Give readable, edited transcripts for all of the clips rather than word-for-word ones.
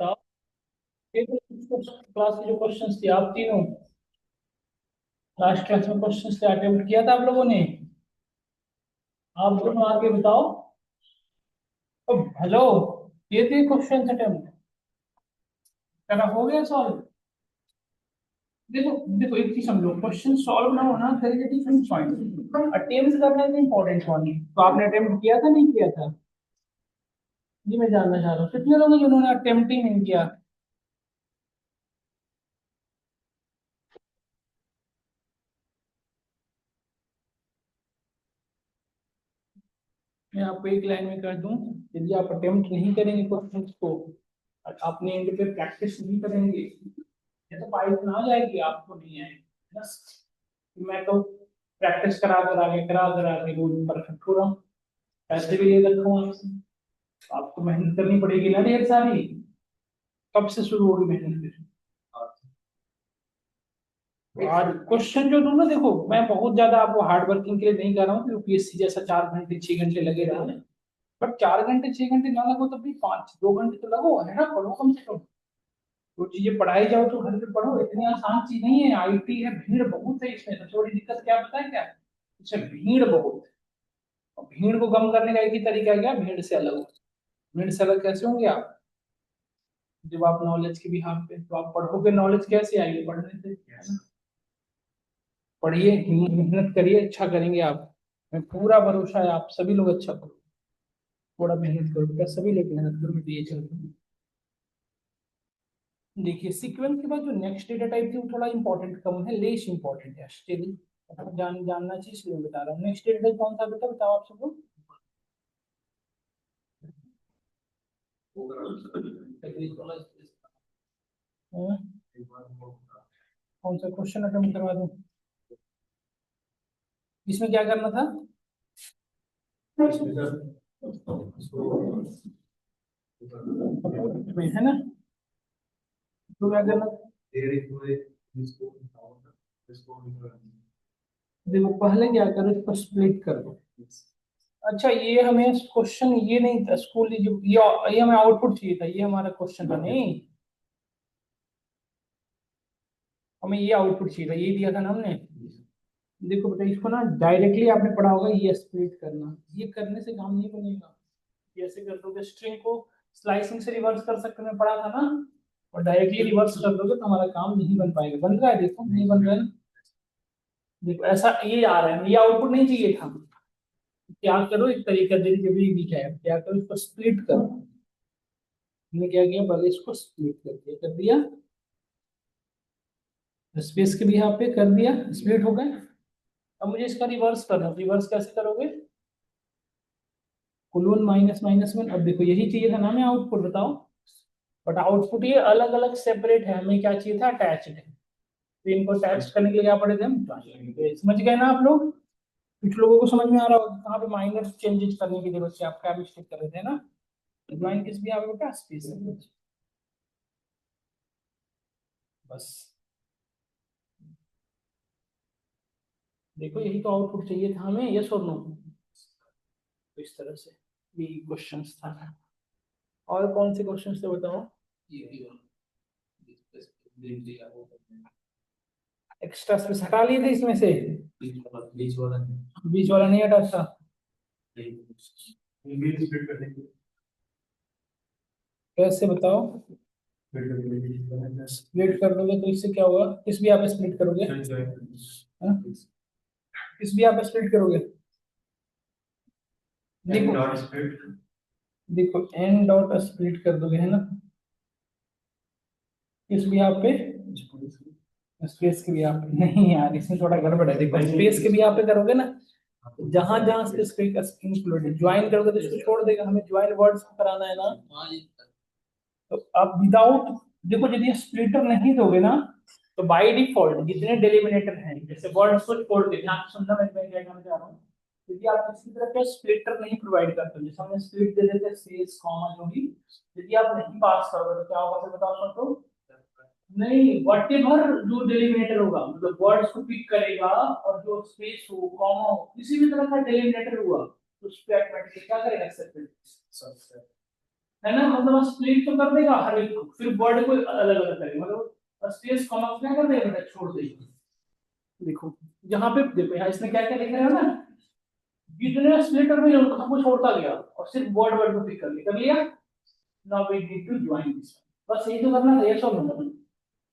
बताओ। ये तो क्लास के जो क्वेश्चंस थे आप तीनों लास्ट क्लास में क्वेश्चंस थे अटेम्प्ट किया था आप लोगों ने। आप दोनों आगे बताओ। अब हेलो, ये थे क्वेश्चंस अटेम्प्ट करा हो गया सॉल्व। देखो देखो एक चीज समझो, क्वेश्चन सॉल्व ना होना there is a different point. Attempt करना इज इंपॉर्टेंट पॉइंट। तो आपने अटेम्प्ट किया था नहीं किया था? जी मैं जानना चाह रहा हूँ कितने लोग हैं जिन्होंने अटेम्प्ट ही नहीं किया। मैं आपको एक लाइन में कर दूं, यदि आप अटेम्प्ट नहीं करेंगे क्वेश्चंस को और अपने एंड पे प्रैक्टिस नहीं करेंगे, ये तो पाइप ना आ जाएगी, आपको नहीं आएगी बस। मैं तो प्रैक्टिस करा करा के रोज परफेक्ट हो रहा हूँ, पैसे भी ले रखा हूँ आपसे। आपको मेहनत करनी पड़ेगी ना ढेर सारी। कब से शुरू होगी मेहनत फिर? आज क्वेश्चन जो दूं ना, देखो मैं बहुत ज्यादा आपको हार्ड वर्किंग के लिए नहीं कर रहा हूँ कि यूपीएससी जैसा 4 घंटे 6 घंटे लगे रहा है। बट 4 घंटे 6 घंटे ना लगो तब भी 5 2 घंटे तो लगो, है ना, पढ़ो कम से कम। वो चीजें पढ़ाई जाओ तो घर पे पढ़ो, इतनी आसान चीज नहीं है। आईटी है, भीड़ बहुत है इसमें। सबसे बड़ी दिक्कत क्या पता है क्या? इसमें भीड़ बहुत है। और भीड़ को कम करने का एक ही तरीका है, क्या? भीड़ से अलग हो। भीड़ से अलग कैसे होंगे आप? जब आप नॉलेज के बिहाफ पे तो आप पढ़ोगे, नॉलेज कैसे आएगी? पढ़ने से, है ना? पढ़िए, मेहनत करिए, अच्छा करेंगे आप। मैं पूरा भरोसा है आप सभी लोग अच्छा करो। थोड़ा मेहनत करो बेटा, सभी लोग मेहनत करो, मैं तो ये चाहता हूँ। देखिए सीक्वेंस के बाद जो नेक्स्ट डेटा टाइप थी वो थोड़ा इंपॉर्टेंट कम है, लेस इंपॉर्टेंट है स्टिल। जानना चाहिए इसलिए मैं बता रहा हूँ। नेक्स्ट डेटा टाइप कौन सा बेटा, बताओ आप सबको। हाँ, कौन सा क्वेश्चन अटेम्प्ट करवा दूँ? इसमें क्या करना था? में है ना, तो क्या करना था? देखो पहले क्या करो, इसको स्प्लिट कर दो। अच्छा ये हमें क्वेश्चन ये नहीं था स्कूल, जो ये हमें आउटपुट चाहिए था, ये हमारा क्वेश्चन था नहीं। हमें ये आउटपुट चाहिए था, ये दिया था ना हमने। देखो बेटा इसको ना डायरेक्टली आपने पढ़ा होगा, ये स्प्लिट करना, ये करने से काम नहीं बनेगा। ये ऐसे कर दोगे, स्ट्रिंग को स्लाइसिंग से रिवर्स कर सकते, मैं पढ़ा था ना। और डायरेक्टली रिवर्स कर दोगे तो हमारा काम नहीं बन पाएगा। बन रहा है? देखो नहीं बन रहा है ना। देखो ऐसा ये आ रहा है, ये आउटपुट नहीं चाहिए था। क्या करो, एक तरीका दे भी क्या है, क्या करो इसको स्प्लिट करो। हमने क्या किया, पहले इसको स्प्लिट कर दिया स्पेस के भी यहाँ पे कर दिया, स्प्लिट हो गए। अब मुझे इसका रिवर्स करना है। रिवर्स कैसे करोगे? Colon minus minus one. अब देखो यही चाहिए था ना हमें आउटपुट, बताओ। बट आउटपुट ये अलग अलग सेपरेट है, हमें क्या चाहिए था? अटैच्ड है। तो इनको अटैच करने के लिए क्या पड़े थे हम? तो समझ गए ना आप लोग? कुछ लोगों को समझ में आ रहा होगा कहाँ पे माइनर चेंजेस करने की जरूरत है, आप क्या मिस्टेक कर रहे थे ना। ज्वाइन किस भी आप बेटा, स्पेस। बस देखो यही तो आउटपुट चाहिए था हमें, यस और नो। तो इस तरह से ये क्वेश्चंस था। और कौन से क्वेश्चंस थे बताओ? एक्स्ट्रा स्पेस हटा लिए थे इसमें से। बीच वाला नहीं हटा था। कैसे बताओ? स्प्लिट कर दोगे तो इससे क्या होगा? किस भी आप स्प्लिट करोगे? हाँ? किस भी आप स्प्लिट करोगे? देखो देखो एन डॉट स्प्लिट कर दोगे, है ना? किस भी आप पे? स्पेस के भी आप पे नहीं यार, इसमें थोड़ा गड़बड़ है। देखो स्पेस के भी आप पे करोगे ना, जहां जहां स्पेस इंक्लूड ज्वाइन करोगे तो इसको छोड़ देगा, हमें ज्वाइन वर्ड्स को कराना है ना। तो आप विदाउट, देखो यदि स्प्लिटर नहीं दोगे ना, तो बाय डिफॉल्ट जितने डिलिमिनेटर हैं, जैसे वर्ड्स को छोड़ के, ध्यान से सुनना, मैं क्या कहना चाह रहा हूँ। यदि आप किसी तरह का स्प्लिटर नहीं प्रोवाइड करते हो, जैसे हमने स्प्लिट दे देते हैं स्पेस कॉमा जो भी, यदि आप नहीं पास करोगे तो क्या होगा फिर बताओ तो। नहीं, व्हाटएवर जो डिलिमिनेटर होगा, मतलब वर्ड्स को पिक करेगा और जो स्पेस हो कॉमा हो किसी भी तरह का डिलिमिनेटर हुआ तो उस पे ऑटोमेटिकली क्या करेगा, एक्सेप्ट। है ना, मतलब स्प्लिट तो कर देगा हर एक को, फिर वर्ड को अलग अलग करेगा, मतलब स्पेस कॉमा क्या कर देगा बेटा, छोड़ देगा। देखो यहाँ पे देखो, यहाँ इसमें क्या क्या लिख रहे हो ना, जितने स्प्लिटर में सबको छोड़ता गया और सिर्फ वर्ड वर्ड को पिक कर लिया। Now we need to join this, बस यही तो करना था, यस और नो।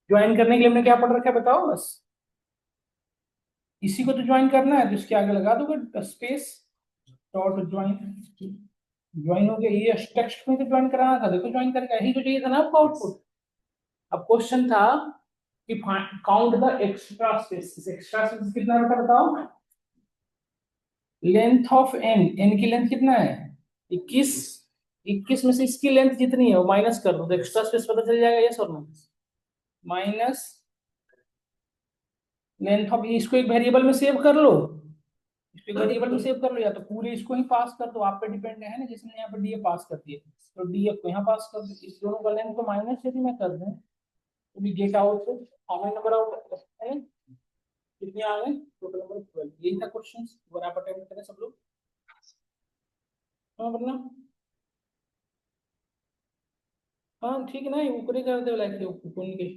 ज्वाइन करने के लिए हमने क्या पढ़ रखा है बताओ, बस इसी को तो ज्वाइन करना है, तो इसके आगे लगा दोगे स्पेस डॉट ज्वाइन। ज्वाइन हो गया, ये टेक्स्ट में तो ज्वाइन कराना था, देखो ज्वाइन करके यही तो चाहिए था ना आपको आउटपुट। अब क्वेश्चन था कि count the extra space, extra space कितना बेटा बताओ, लेंथ ऑफ एन, एन की लेंथ कितना है 21, 21 में से इसकी लेंथ जितनी है वो माइनस कर दो, तो एक्स्ट्रा स्पेस पता चल जाएगा, यस और नो। माइनस लेंथ ऑफ, इसको एक वेरिएबल में सेव कर लो, इसको वेरिएबल में सेव कर लो, या तो पूरे इसको ही पास कर दो, आप पे डिपेंड है ना, जिसने यहाँ पे डीएफ पास कर दिए, तो डीएफ को यहाँ पास कर दो, इस दोनों का लेंथ को माइनस यदि मैं कर दूं तो भी get out how many number of है, कितने आ गए टोटल नंबर 12, यही था क्वेश्चन, अगर आप अटेम्प्ट करें सब लोग। हाँ वरना, हाँ ठीक है ना, ऊपर कर दे लाइक ऊपर के।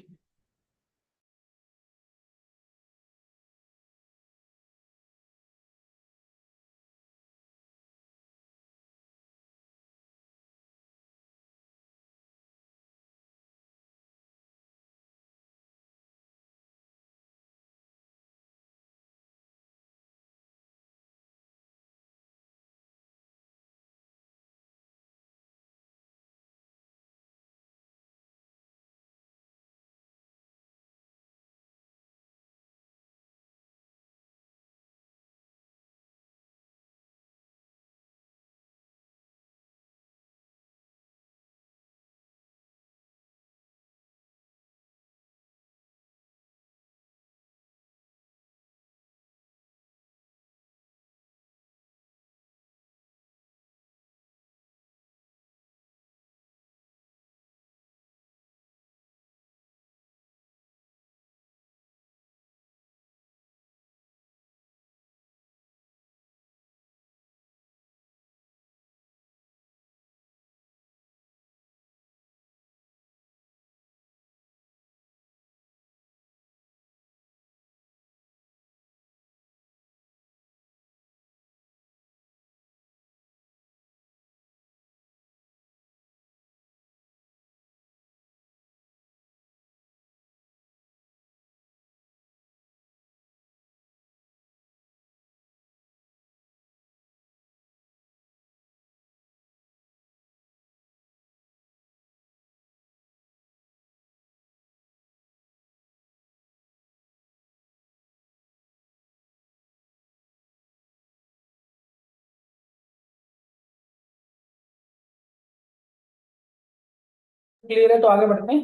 क्लियर है, तो आगे बढ़ते हैं,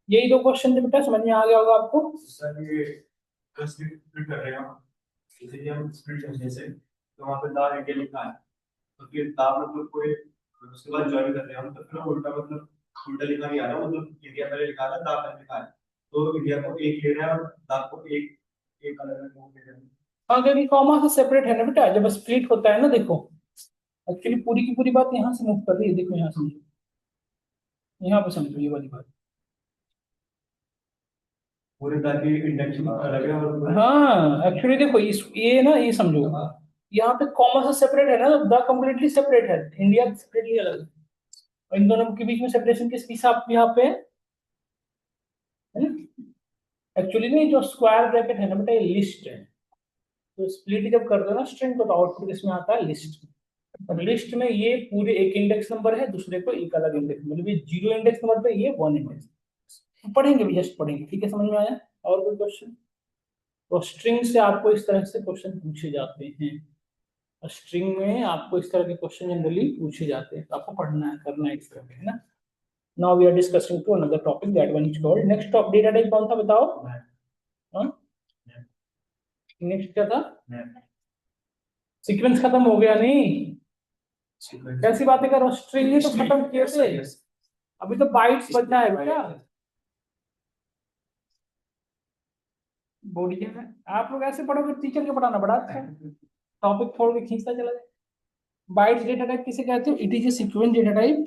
यही दो क्वेश्चन थे बेटा, समझ में आ गया होगा आपको। सर ये स्प्लिट कर रहे हैं हम, जैसे कि हम स्प्लिट करने से तो वहाँ पे दाब इंडिया लिखा है, तो फिर दाब मतलब कोई उसके बाद ज्वाइन कर रहे हैं हम, तो फिर उल्टा मतलब उल्टा लिखा नहीं आ रहा, मतलब इंडिया पहले लिखा था दाब पहले लिखा है, तो इंडिया को एक ले रहा है और दाब को एक एक अलग अलग ले रहे हैं। हाँ क्योंकि कॉमा से सेपरेट है ना बेटा, जब स्प्लिट होता है ना, देखो एक्चुअली पूरी की पूरी बात यहाँ से मूव कर रही है, देखो यहाँ समझो, यहाँ पे समझो ये वाली बात। पूरे दाब की इंडेक्स अलग है और हाँ एक्चुअली देखो इस ये ना, ये समझो यहाँ पे कॉमा से सेपरेट है ना, तो द कम्प्लीटली सेपरेट है, इंडिया सेपरेटली अलग है, और इन दोनों के बीच में सेपरेशन किस हिसाब यहाँ पे है ना, एक्चुअली नहीं, जो स्क्वायर ब्रैकेट है ना बेटा, ये लिस्ट है, तो स्प्लिट जब कर दो ना स्ट्रिंग को, तो आउटपुट इसमें आता है लिस्ट। और लिस्ट में ये पूरे एक इंडेक्स नंबर है, दूसरे को एक अलग इंडेक्स, मतलब ये 0 इंडेक्स नंबर पे, ये 1 इंडेक्स, पढ़ेंगे भी, जस्ट पढ़ेंगे, ठीक है, समझ में आया। और कोई क्वेश्चन, तो स्ट्रिंग से आपको इस तरह से क्वेश्चन पूछे जाते हैं, स्ट्रिंग में आपको इस तरह के क्वेश्चन जनरली पूछे जाते हैं, तो आपको पढ़ना है, करना है इस तरह के, है ना। Now we are discussing to another topic, that one is called, next top data type कौन था बताओ, नेक्स्ट क्या था, सीक्वेंस खत्म हो गया नहीं, कैसी बातें कर रहा हूँ, स्ट्रिंग ही तो खत्म किए थे, अभी तो बाइट्स बचा है बेटा, बोलिए ना, आप लोग ऐसे पढ़ोगे, टीचर के पढ़ाना बड़ा अच्छा है, टॉपिक छोड़ के खींचता चला जाए। बाइट्स डेटा टाइप किसे कहते हो, it is a sequence data type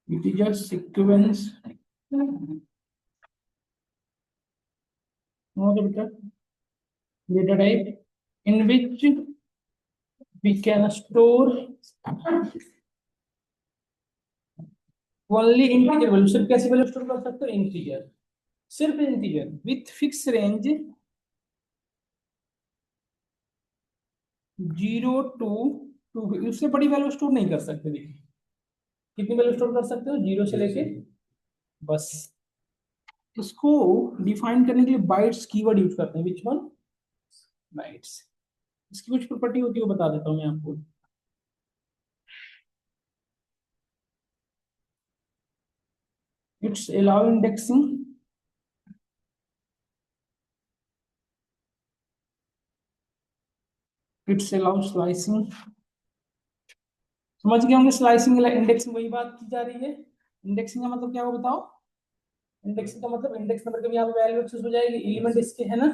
It is a sequence. Okay, बेटा. Data type in which we can store only integer value. सिर्फ कैसी वैल्यू स्टोर कर सकते हो? इंटीजर. सिर्फ integer with fix range 0 to 2. उससे बड़ी वैल्यू स्टोर नहीं कर सकते. देखिए कितनी वैल्यू स्टोर कर सकते हो? 0 से लेके बस. इसको डिफाइन करने के लिए बाइट्स कीवर्ड यूज करते हैं. Which one? बाइट्स. इसकी कुछ प्रॉपर्टी होती है वो बता देता हूँ मैं आपको. It's allow indexing. It's allow slicing. समझ गए होंगे स्लाइसिंग इंडेक्सिंग वही बात की जा रही है. इंडेक्सिंग का मतलब क्या हो बताओ? इंडेक्सिंग का मतलब इंडेक्स नंबर कभी यहाँ पे वैल्यू एक्सेस हो जाएगी, एलिमेंट इसके है ना.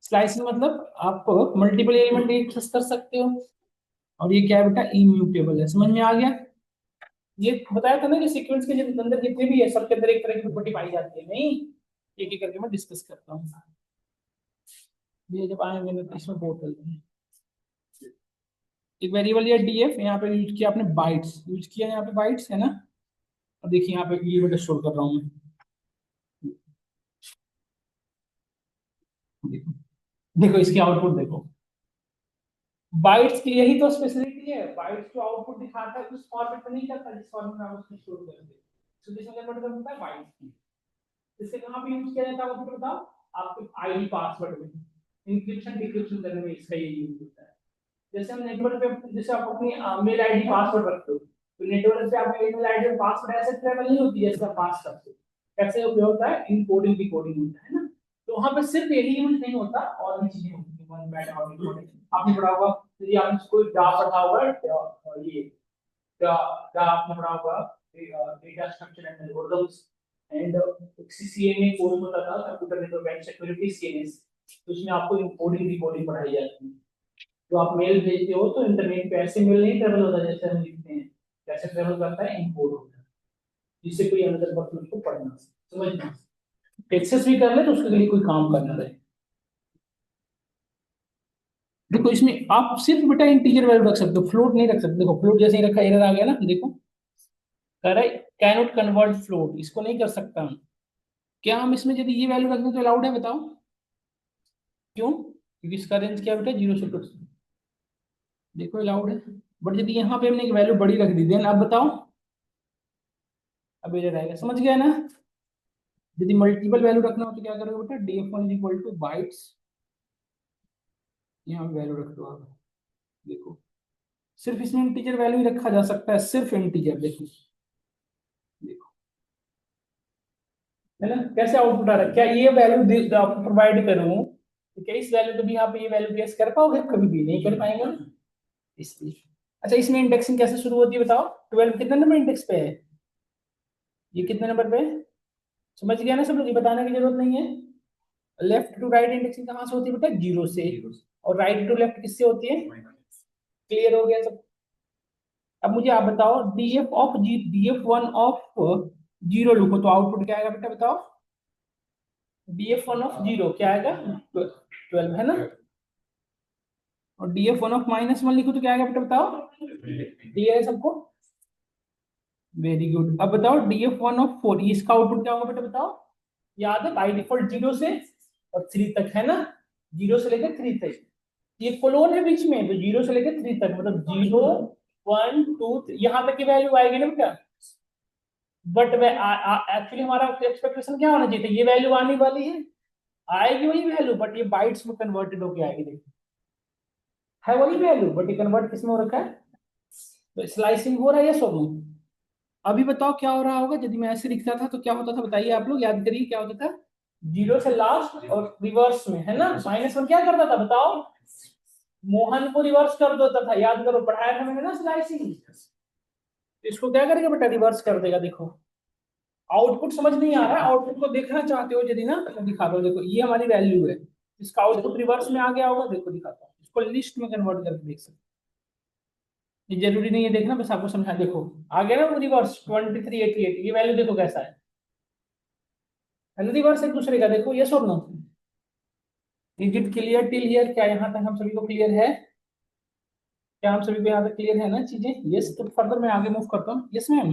स्लाइसिंग मतलब आप मल्टीपल एलिमेंट एक्सेस कर सकते हो. और ये क्या है बेटा? इम्यूटेबल है. समझ में आ गया? ये बताया था ना कि सीक्वेंस के अंदर जितने भी है सबके अंदर एक तरह की प्रॉपर्टी पाई जाती है. नहीं, एक एक करके मैं डिस्कस करता हूँ. ये जब आएंगे ना तो इसमें बोतल एक वेरिएबल या डीएफ यहाँ पे यूज किया आपने. बाइट्स यूज किया यहाँ पे. बाइट्स है ना. और देखिए यहाँ पे ये बेटा स्टोर कर रहा हूँ मैं. देखो देखो इसकी आउटपुट देखो. बाइट्स की यही तो स्पेशलिटी है. बाइट्स जो आउटपुट दिखाता है उस फॉर्मेट में नहीं करता जिस फॉर्मेट में आप उसको स्टोर करते हैं. सो दिस कन्वर्ट करता है बाइट्स की. इससे कहाँ पे यूज किया जाता है मुझे बताओ? आपके आईडी पासवर्ड में इंक्रिप्शन डिक्रिप्शन करने में इसका ये यूज होता है. जैसे हम नेटवर्क पे जैसे आप अपनी मेल आईडी पासवर्ड रखते हो तो नेटवर्क पे आपकी ईमेल आईडी और पासवर्ड ऐसे ट्रेवल नहीं होती है. जैसे पास करते हो कैसे उपयोग होता है? इनकोडिंग डिकोडिंग होता है ना. तो वहां पे सिर्फ यही यूज नहीं होता, और भी चीजें होती है. वन बैट और डिकोडिंग आपने पढ़ा होगा. यदि आपने कोई डा पढ़ा होगा ये डा डा आपने पढ़ा होगा data structure and algorithms and CCNA course होता था कंप्यूटर नेटवर्क सिक्योरिटी सीएनएस. तो उसमें आपको इनकोडिंग डिकोडिंग पढ़ाई जाती है. जो आप मेल भेजते हो तो इंटरनेट पे ऐसे मेल नहीं ट्रेवल होता जैसे हम लिखते हैं. कैसे ट्रेवल करता है? इनकोड होता है जिससे कोई अनदर पर्सन उसको पढ़ना समझना एक्सेस भी कर ले तो उसके लिए कोई काम करना रहे. देखो इसमें आप सिर्फ बेटा इंटीजर वैल्यू रख सकते हो, फ्लोट नहीं रख सकते. देखो फ्लोट जैसे ही रखा एरर आ गया ना. देखो कह रहा है कैनॉट कन्वर्ट फ्लोट. इसको नहीं कर सकता हम. क्या हम इसमें यदि ये वैल्यू रख दें तो अलाउड है? बताओ क्यों? क्योंकि इसका रेंज क्या बेटा? 0 से 2. देखो अलाउड है. बट यदि यहाँ पे हमने एक वैल्यू बड़ी रख दी देन अब बताओ अब एरर आएगा. समझ गया ना? यदि मल्टीपल वैल्यू रखना हो तो क्या करोगे बेटा? df1 equal two bytes. यहाँ वैल्यू रख दो आप. देखो सिर्फ इसमें इंटीजर वैल्यू ही रखा जा सकता है. सिर्फ इंटीजर. देखो देखो है ना कैसे आउटपुट आ रहा है. क्या ये वैल्यू आपको प्रोवाइड करूं तो क्या इस वैल्यू को भी आप ये वैल्यू गेस कर पाओगे? कभी भी नहीं कर पाएंगे ना. इसलिए अच्छा इसमें इंडेक्सिंग कैसे शुरू होती है बताओ? 12 कितने नंबर इंडेक्स पे है? ये कितने नंबर पे है? समझ गया ना सब लोग? ये बताने की जरूरत नहीं है. लेफ्ट टू राइट इंडेक्सिंग कहाँ से होती है बेटा? 0 से. और राइट टू लेफ्ट किससे होती है? क्लियर हो गया सब? अब मुझे आप बताओ df1 ऑफ 0 लिखो तो आउटपुट क्या आएगा बेटा? बताओ df1 ऑफ 0 क्या आएगा? 12 है ना. और df1 ऑफ -1 लिखो तो क्या आएगा बेटा? बताओ. क्लियर है सबको? Very good. अब बताओ df1 ऑफ 4 इसका आउटपुट क्या होगा बेटा? बताओ. याद है बाई डिफॉल्ट 0 से और 3 तक है ना. 0 से लेकर 3 तक ये कोलोन है बीच में. तो 0 से लेकर 3 तक मतलब 0 1 2 यहाँ तक की वैल्यू आएगी ना बेटा. बट एक्चुअली हमारा एक्सपेक्टेशन क्या होना चाहिए था? ये वैल्यू आने वाली है. आएगी वही वैल्यू बट ये बाइट्स में कन्वर्टेड होके आएगी. देखो है वही वैल्यू बट ये कन्वर्ट किसमें हो रखा है? तो स्लाइसिंग हो रहा है. ये सब अभी बताओ क्या हो रहा होगा यदि मैं ऐसे लिखता था तो क्या होता था? बताइए आप लोग याद करिए क्या होता था. 0 से लास्ट और रिवर्स में है ना. -1 क्या करता था? बताओ. मोहन को रिवर्स कर देता था. याद करो पढ़ाया था मैंने ना स्लाइसिंग. इसको क्या करेगा बेटा? रिवर्स कर देगा. देखो आउटपुट समझ नहीं आ रहा है. आउटपुट को देखना चाहते हो यदि ना तो दिखा दो. देखो ये हमारी वैल्यू है. इसका आउटपुट रिवर्स में आ गया होगा. देखो दिखाता हूँ. इसको लिस्ट में कन्वर्ट करके देख सकते ये जरूरी नहीं है देखना, बस आपको समझा। देखो आ गया ना रिवर्स 2388, ये वैल्यू देखो कैसा है, रिवर्स एक दूसरे का, देखो यस और no. Is it clear till here? क्या यहाँ तक हम सभी को क्लियर है? क्या हम सभी को यहाँ तक क्लियर है ना चीजें? यस, तो फर्दर मैं आगे मूव करता हूँ। Yes ma'am,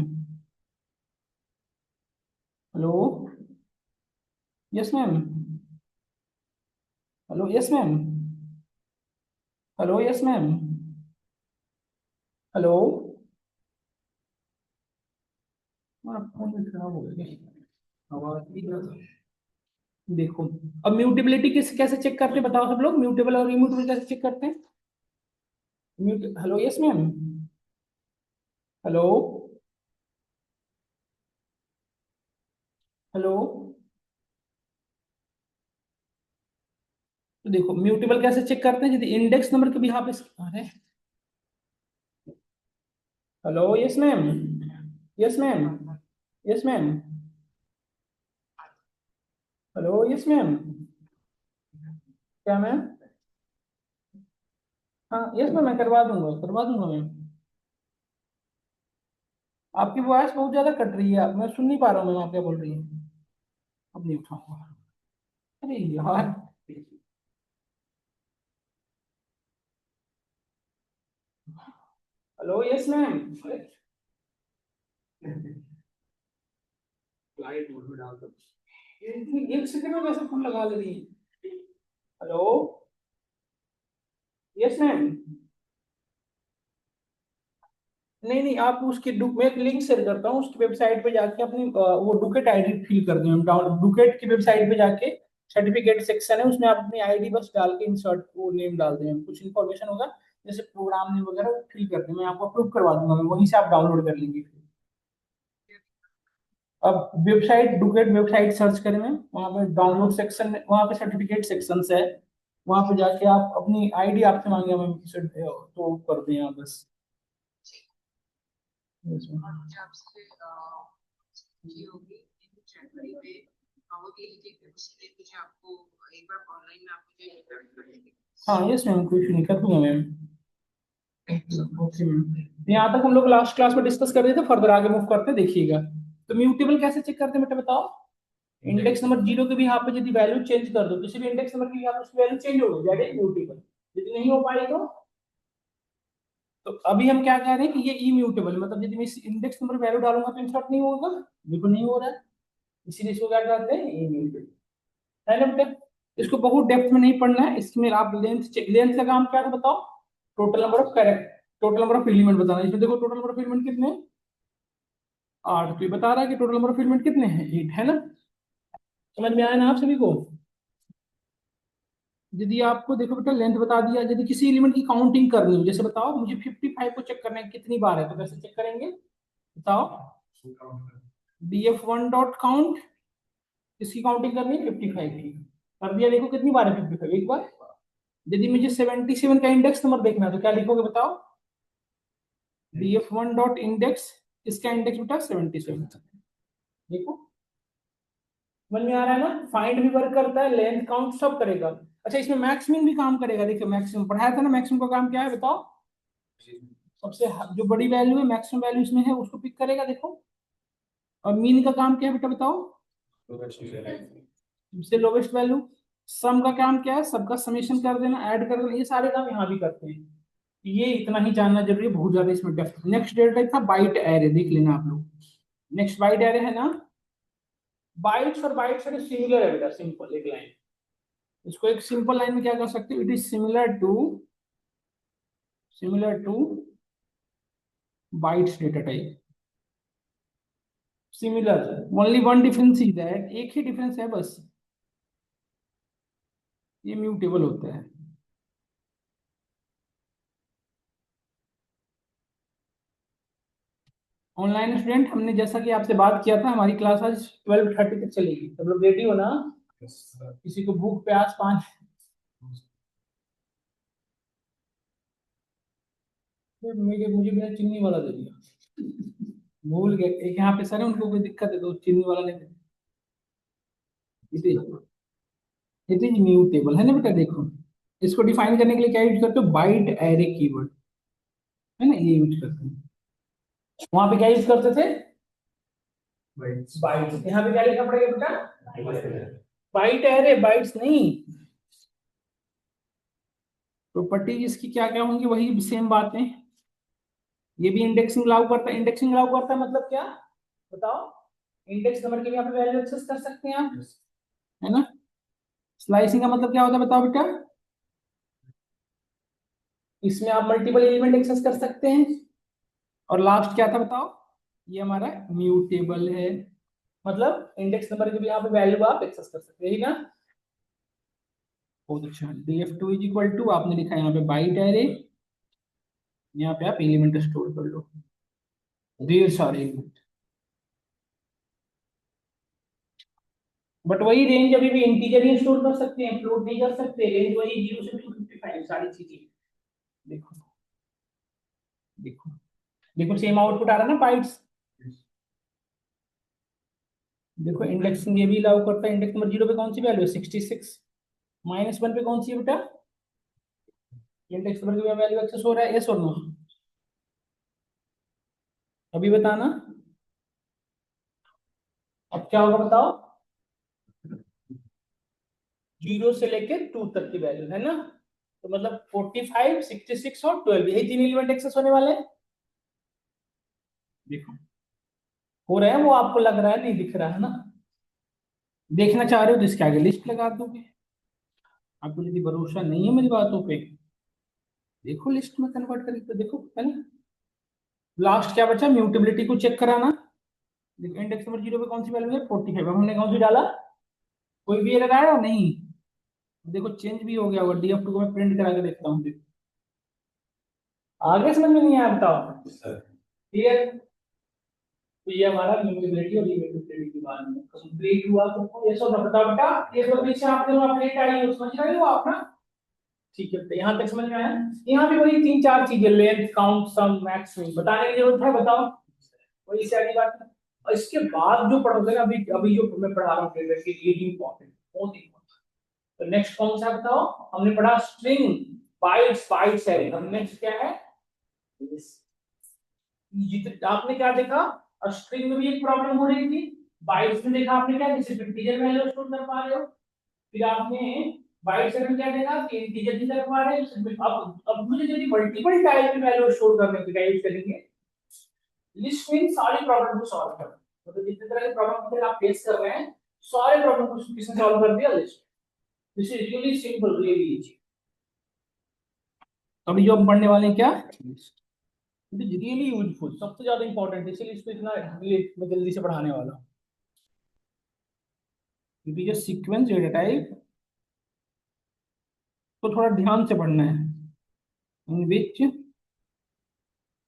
hello, yes ma'am, hello, yes ma'am, hello, yes ma'am, hello. हमारा फोन भी खराब हो गया क्या? आवाज भी ना देखो। अब म्यूटेबिलिटी किस कैसे चेक करते हैं बताओ सब लोग, म्यूटेबल और इम्यूटेबल कैसे चेक करते हैं? Mute, hello, yes ma'am, hello, hello. तो देखो म्यूटेबल कैसे चेक करते हैं, यदि इंडेक्स नंबर के भी यहाँ पे, अरे, hello, yes ma'am, yes ma'am, yes ma'am, hello, yes ma'am, क्या मैम? हाँ यस मैम, मैं करवा दूंगा मैम। आपकी वॉइस बहुत ज्यादा कट रही है, मैं सुन नहीं पा रहा हूँ मैम, आप क्या बोल रही हैं? अब नहीं उठाऊंगा। अरे यार, hello, yes ma'am. Flight mode में डाल दो। एक सेकंड में कैसे फोन लगा ले रही है? Hello, yes ma'am. नहीं नहीं, आप उसकी मैं एक लिंक शेयर करता हूँ, उसकी वेबसाइट पे जाके अपनी वो डुकेट आईडी फिल कर दें, हम डाउन डुकेट की वेबसाइट पे जाके सर्टिफिकेट सेक्शन है, उसमें आप अपनी आईडी बस डाल के इंसर्ट वो नेम डाल दें, कुछ इन्फॉर्मेशन होगा जैसे प्रोग्राम नेम वगैरह, वो फिल कर दें, मैं आपको अप्रूव करवा दूंगा, मैं वहीं से आप डाउनलोड कर लेंगे। अब वेबसाइट डुकेट वेबसाइट सर्च करें मैं, वहाँ पे डाउनलोड सेक्शन में, वहाँ पे सर्टिफिकेट सेक्शन है, वहाँ पे जाके आप अपनी आईडी आपसे मांगे मैं तो कर दें आप बस। इसमें हाँ यस मैम, कोई इशू नहीं, कर दूंगा मैम। ओके मैम, यहाँ तक हम लोग लास्ट क्लास में डिस्कस कर रहे थे, फर्दर आगे मूव करते हैं, देखिएगा। तो म्यूटेबल कैसे चेक करते हैं बेटा बताओ? इंडेक्स नंबर जीरो के भी यहाँ पे यदि वैल्यू चेंज कर दो, किसी भी इंडेक्स नंबर की यहाँ पे उसकी वैल्यू चेंज हो गई, दैट इज म्यूटेबल। यदि नहीं हो पाई तो अभी हम क्या कह रहे हैं कि ये इम्यूटेबल, मतलब यदि मैं इस इंडेक्स नंबर वैल्यू डालूंगा तो इंसर्ट नहीं होगा, बिल्कुल नहीं हो रहा है, इसीलिए इसको क्या कहते हैं, इम्यूटेबल, है ना बेटा? इसको बहुत डेप्थ में नहीं पढ़ना है, इसमें आप लेंथ का काम क्या है बताओ? Total number of character, total number of element बताना है। इसमें देखो टोटल नंबर ऑफ एलिमेंट कितने हैं? 8, तो ये बता रहा है कि टोटल नंबर ऑफ एलिमेंट कितने हैं? 8, है ना? समझ में आया ना आप सभी को? यदि आपको देखो बेटा लेंथ बता दिया, यदि किसी एलिमेंट की काउंटिंग करनी हो, जैसे बताओ मुझे 55 को चेक करना है कितनी बार है, तो कैसे चेक करेंगे बताओ? df1 डॉट काउंट, इसकी काउंटिंग करनी है 55 की, कर दिया, देखो कितनी बार है 55, एक बार। यदि मुझे 77 का इंडेक्स नंबर देखना है तो क्या लिखोगे बताओ? df1 डॉट इंडेक्स, इसका इंडेक्स बेटा 77, देखो समझ में आ रहा है ना? फाइंड भी वर्क करता है, लेंथ काउंट सब करेगा। अच्छा, इसमें मैक्सिमम भी काम करेगा, देखिए मैक्सिमम पढ़ाया था ना, मैक्सिमम का काम क्या है बताओ? सबसे जो बड़ी वैल्यू है, मैक्सिमम वैल्यू इसमें है, उसको पिक करेगा, देखो। और मीन का काम क्या है बेटा बताओ? सबसे लोवेस्ट वैल्यू। सम का काम क्या है? सबका समेशन कर देना, ऐड कर देना, ये सारे काम यहाँ भी करते हैं। ये इतना ही जानना जरूरी है, बहुत ज्यादा इसमें डेप्थ। नेक्स्ट डेटा टाइप था बाइट एरे, देख लेना आप लोग। नेक्स्ट बाइट एरे है ना, बाइट्स और सिमिलर है बेटा, सिंपल एक लाइन। इसको एक सिंपल लाइन में क्या कर सकते हो? It is similar two bytes data type, similar. Only one difference is that, एक ही डिफरेंस है बस, ये म्यूटेबल होता है। ऑनलाइन स्टूडेंट, हमने जैसा कि आपसे बात किया था, हमारी क्लास आज 12:30 तक चलेगी, सब लोग रेडी हो ना? किसी को भूख प्यास पानी? मुझे मुझे बिना चीनी वाला दे दिया, भूल गए, एक यहाँ पे सर है, उनको कोई दिक्कत है तो चीनी वाला नहीं दे। इट इज म्यूटेबल है ना बेटा, देखो। इसको डिफाइन करने के लिए क्या यूज करते हो? Byte array keyword. है ना, ये यूज करते हैं। वहां पे क्या यूज करते थे, बाइट्स। यहाँ पे क्या लिखना पड़ेगा बेटा, बाइट एरे, बाइट्स नहीं। प्रॉपर्टीज इसकी क्या क्या होंगी, वही सेम बातें। ये भी इंडेक्सिंग लागू करता है। इंडेक्सिंग लागू करता है मतलब क्या बताओ, इंडेक्स नंबर के भी यहाँ पे वैल्यू एक्सेस कर सकते हैं आप, है ना। स्लाइसिंग का मतलब क्या होता है बताओ बेटा, इसमें आप मल्टीपल एलिमेंट एक्सेस कर सकते हैं। और लास्ट क्या था बताओ, ये हमारा म्यूटेबल है, मतलब इंडेक्स नंबर के भी यहाँ पे वैल्यू आप एक्सेस कर सकते हैं, ठीक है। बहुत अच्छा, df2 इज इक्वल टू आपने लिखा है यहाँ पे बाइट एरे, यहाँ पे आप एलिमेंट स्टोर कर लो, ढेर सारे एलिमेंट। बट वही रेंज अभी भी इंटीजर ही स्टोर कर सकते हैं, फ्लोट नहीं कर सकते। रेंज वही 0 से 255 सारी चीजें। देखो देखो देखो, सेम आउटपुट आ रहा है ना बाइट्स। देखो इंडेक्सिंग ये भी लागू करता है। इंडेक्स नंबर 0 पे कौन सी वैल्यू है 66, -1 पे कौन सी है बेटा, इंडेक्स नंबर की वैल्यू एक्सेस हो रहा है, यस और नो, अभी बताना। अब क्या होगा बताओ, 0 से लेकर 2 तक की वैल्यू है ना, तो मतलब 45, 66 और 12, यही 3 एलिमेंट एक्सेस होने वाले हैं। देखो हो रहे हैं, वो आपको लग रहा है नहीं दिख रहा है ना, देखना चाह रहे हो तो इसके आगे लिस्ट लगा दोगे। आपको यदि भरोसा नहीं है मेरी बातों पे, देखो लिस्ट में कन्वर्ट करके तो देखो, है ना। लास्ट क्या बचा, म्यूटेबिलिटी को चेक कराना। देखो इंडेक्स नंबर 0 पे कौन सी वैल्यू है 45, हमने कौन सी डाला, कोई भी एरर आया नहीं। देखो चेंज भी हो गया होगा, df2 को मैं प्रिंट करा के देखता हूँ। आगे समझ में नहीं आया बताओ, क्लियर। तो ये हमारा म्यूटेबिलिटी और इम्यूटेबिलिटी के बारे में कंप्लीट हुआ। तो ये सब बता बेटा, ये सब पीछे आपके जो अपडेट आई है समझ रहे हो आप ना, ठीक है बेटा, यहाँ तक समझ में आया। यहाँ भी वही 3 4 चीजें, लेंथ, काउंट, सम, मैक्स में बताने की जरूरत है बताओ, वही सारी बात है। और इसके बाद जो पढ़ोगे ना, अभी अभी जो मैं पढ़ा रहा हूँ ये इंपॉर्टेंट, बहुत इंपॉर्टेंट। तो नेक्स्ट कौन सा बताओ, हमने पढ़ा स्ट्रिंग, बाइट्स, बाइट्स है। अब नेक्स्ट क्या है, आपने क्या देखा, स्ट्रिंग में भी एक प्रॉब्लम हो रही थी, बाइट्स में देखा आपने क्या, जैसे इंटीजर वैल्यू स्टोर कर पा रहे हो। फिर आपने बाइट्स में क्या देखा कि इंटीजर नहीं कर पा रहे। अब मुझे यदि मल्टीपल टाइप की वैल्यू स्टोर करने के लिए यूज करेंगे, लिस्ट में सारी प्रॉब्लम को सॉल्व कर, मतलब जितने तरह के प्रॉब्लम आप फेस कर रहे हैं, सारे प्रॉब्लम को किसने सॉल्व कर दिया, list. This is really simple, really easy. अभी जो हम पढ़ने वाले हैं क्या, इट इज रियली यूजफुल, सबसे ज्यादा इंपॉर्टेंट, इसीलिए इसको इतना मैं जल्दी से पढ़ाने वाला हूँ। It is a sequence data type, तो थोड़ा ध्यान से पढ़ना है, in which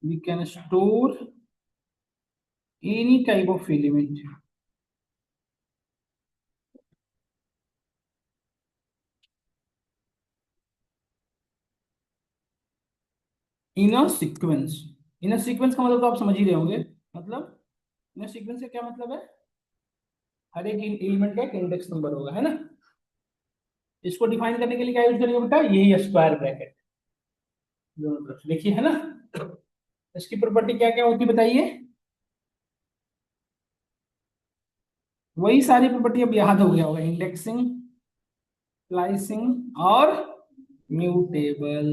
we can store any type of element in a sequence. In a sequence का मतलब तो आप समझ ही रहे होंगे, मतलब इन अ सीक्वेंस का क्या मतलब है, हर एक एलिमेंट का एक इंडेक्स नंबर होगा, है ना। इसको डिफाइन करने के लिए क्या यूज करेंगे बेटा, यही स्क्वायर ब्रैकेट, दोनों तरफ से देखिए, है ना। इसकी प्रॉपर्टी क्या क्या होती है बताइए, वही सारी प्रॉपर्टी अब याद हो गया होगा, इंडेक्सिंग, स्लाइसिंग और म्यूटेबल।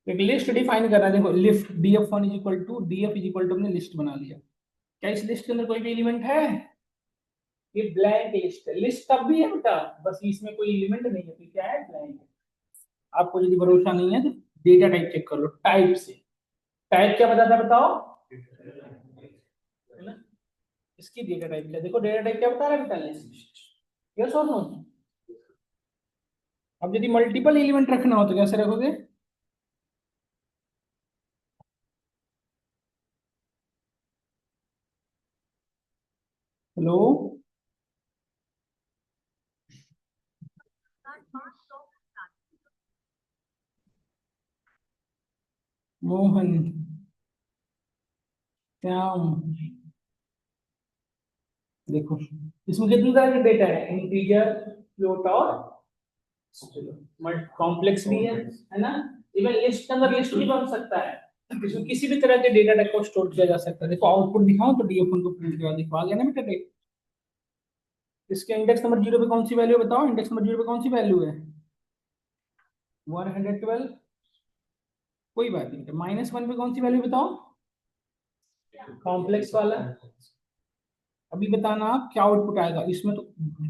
एक लिस्ट डिफाइन करना है, देखो list df1 is equal to df is equal to, हमने लिस्ट बना लिया। क्या इस लिस्ट के अंदर कोई भी एलिमेंट है, ये ब्लैंक लिस्ट है। लिस्ट तब भी है बेटा, बस इसमें कोई एलिमेंट नहीं है, तो क्या है, ब्लैंक है। आपको यदि भरोसा नहीं है तो डेटा टाइप चेक कर लो, टाइप से। टाइप क्या बताता है बताओ, है ना। इसकी डेटा टाइप क्या, देखो डेटा टाइप क्या बता रहा है बेटा, लिस्ट, यस और नो। अब यदि मल्टीपल एलिमेंट रखना हो तो कैसे रखोगे, हेलो मोहन, श्याम, देखो इसमें कितने तरह के डेटा है, इंटीजर, फ्लोट और कॉम्प्लेक्स भी है ना। इवन लिस्ट के अंदर लिस्ट भी बन सकता है, इसमें किसी भी तरह के डेटा टाइप को स्टोर किया जा सकता है। देखो आउटपुट दिखाऊं तो डीएफ1 को प्रिंट किया, देखो आ गया ना बेटा डेटा। इसके इंडेक्स नंबर 0 पे कौन सी वैल्यू बताओ, इंडेक्स नंबर 0 पे कौन सी वैल्यू है 112, कोई बात नहीं। -1 पे कौन सी वैल्यू बताओ, कॉम्प्लेक्स वाला। अभी बताना आप क्या आउटपुट आएगा इसमें, तो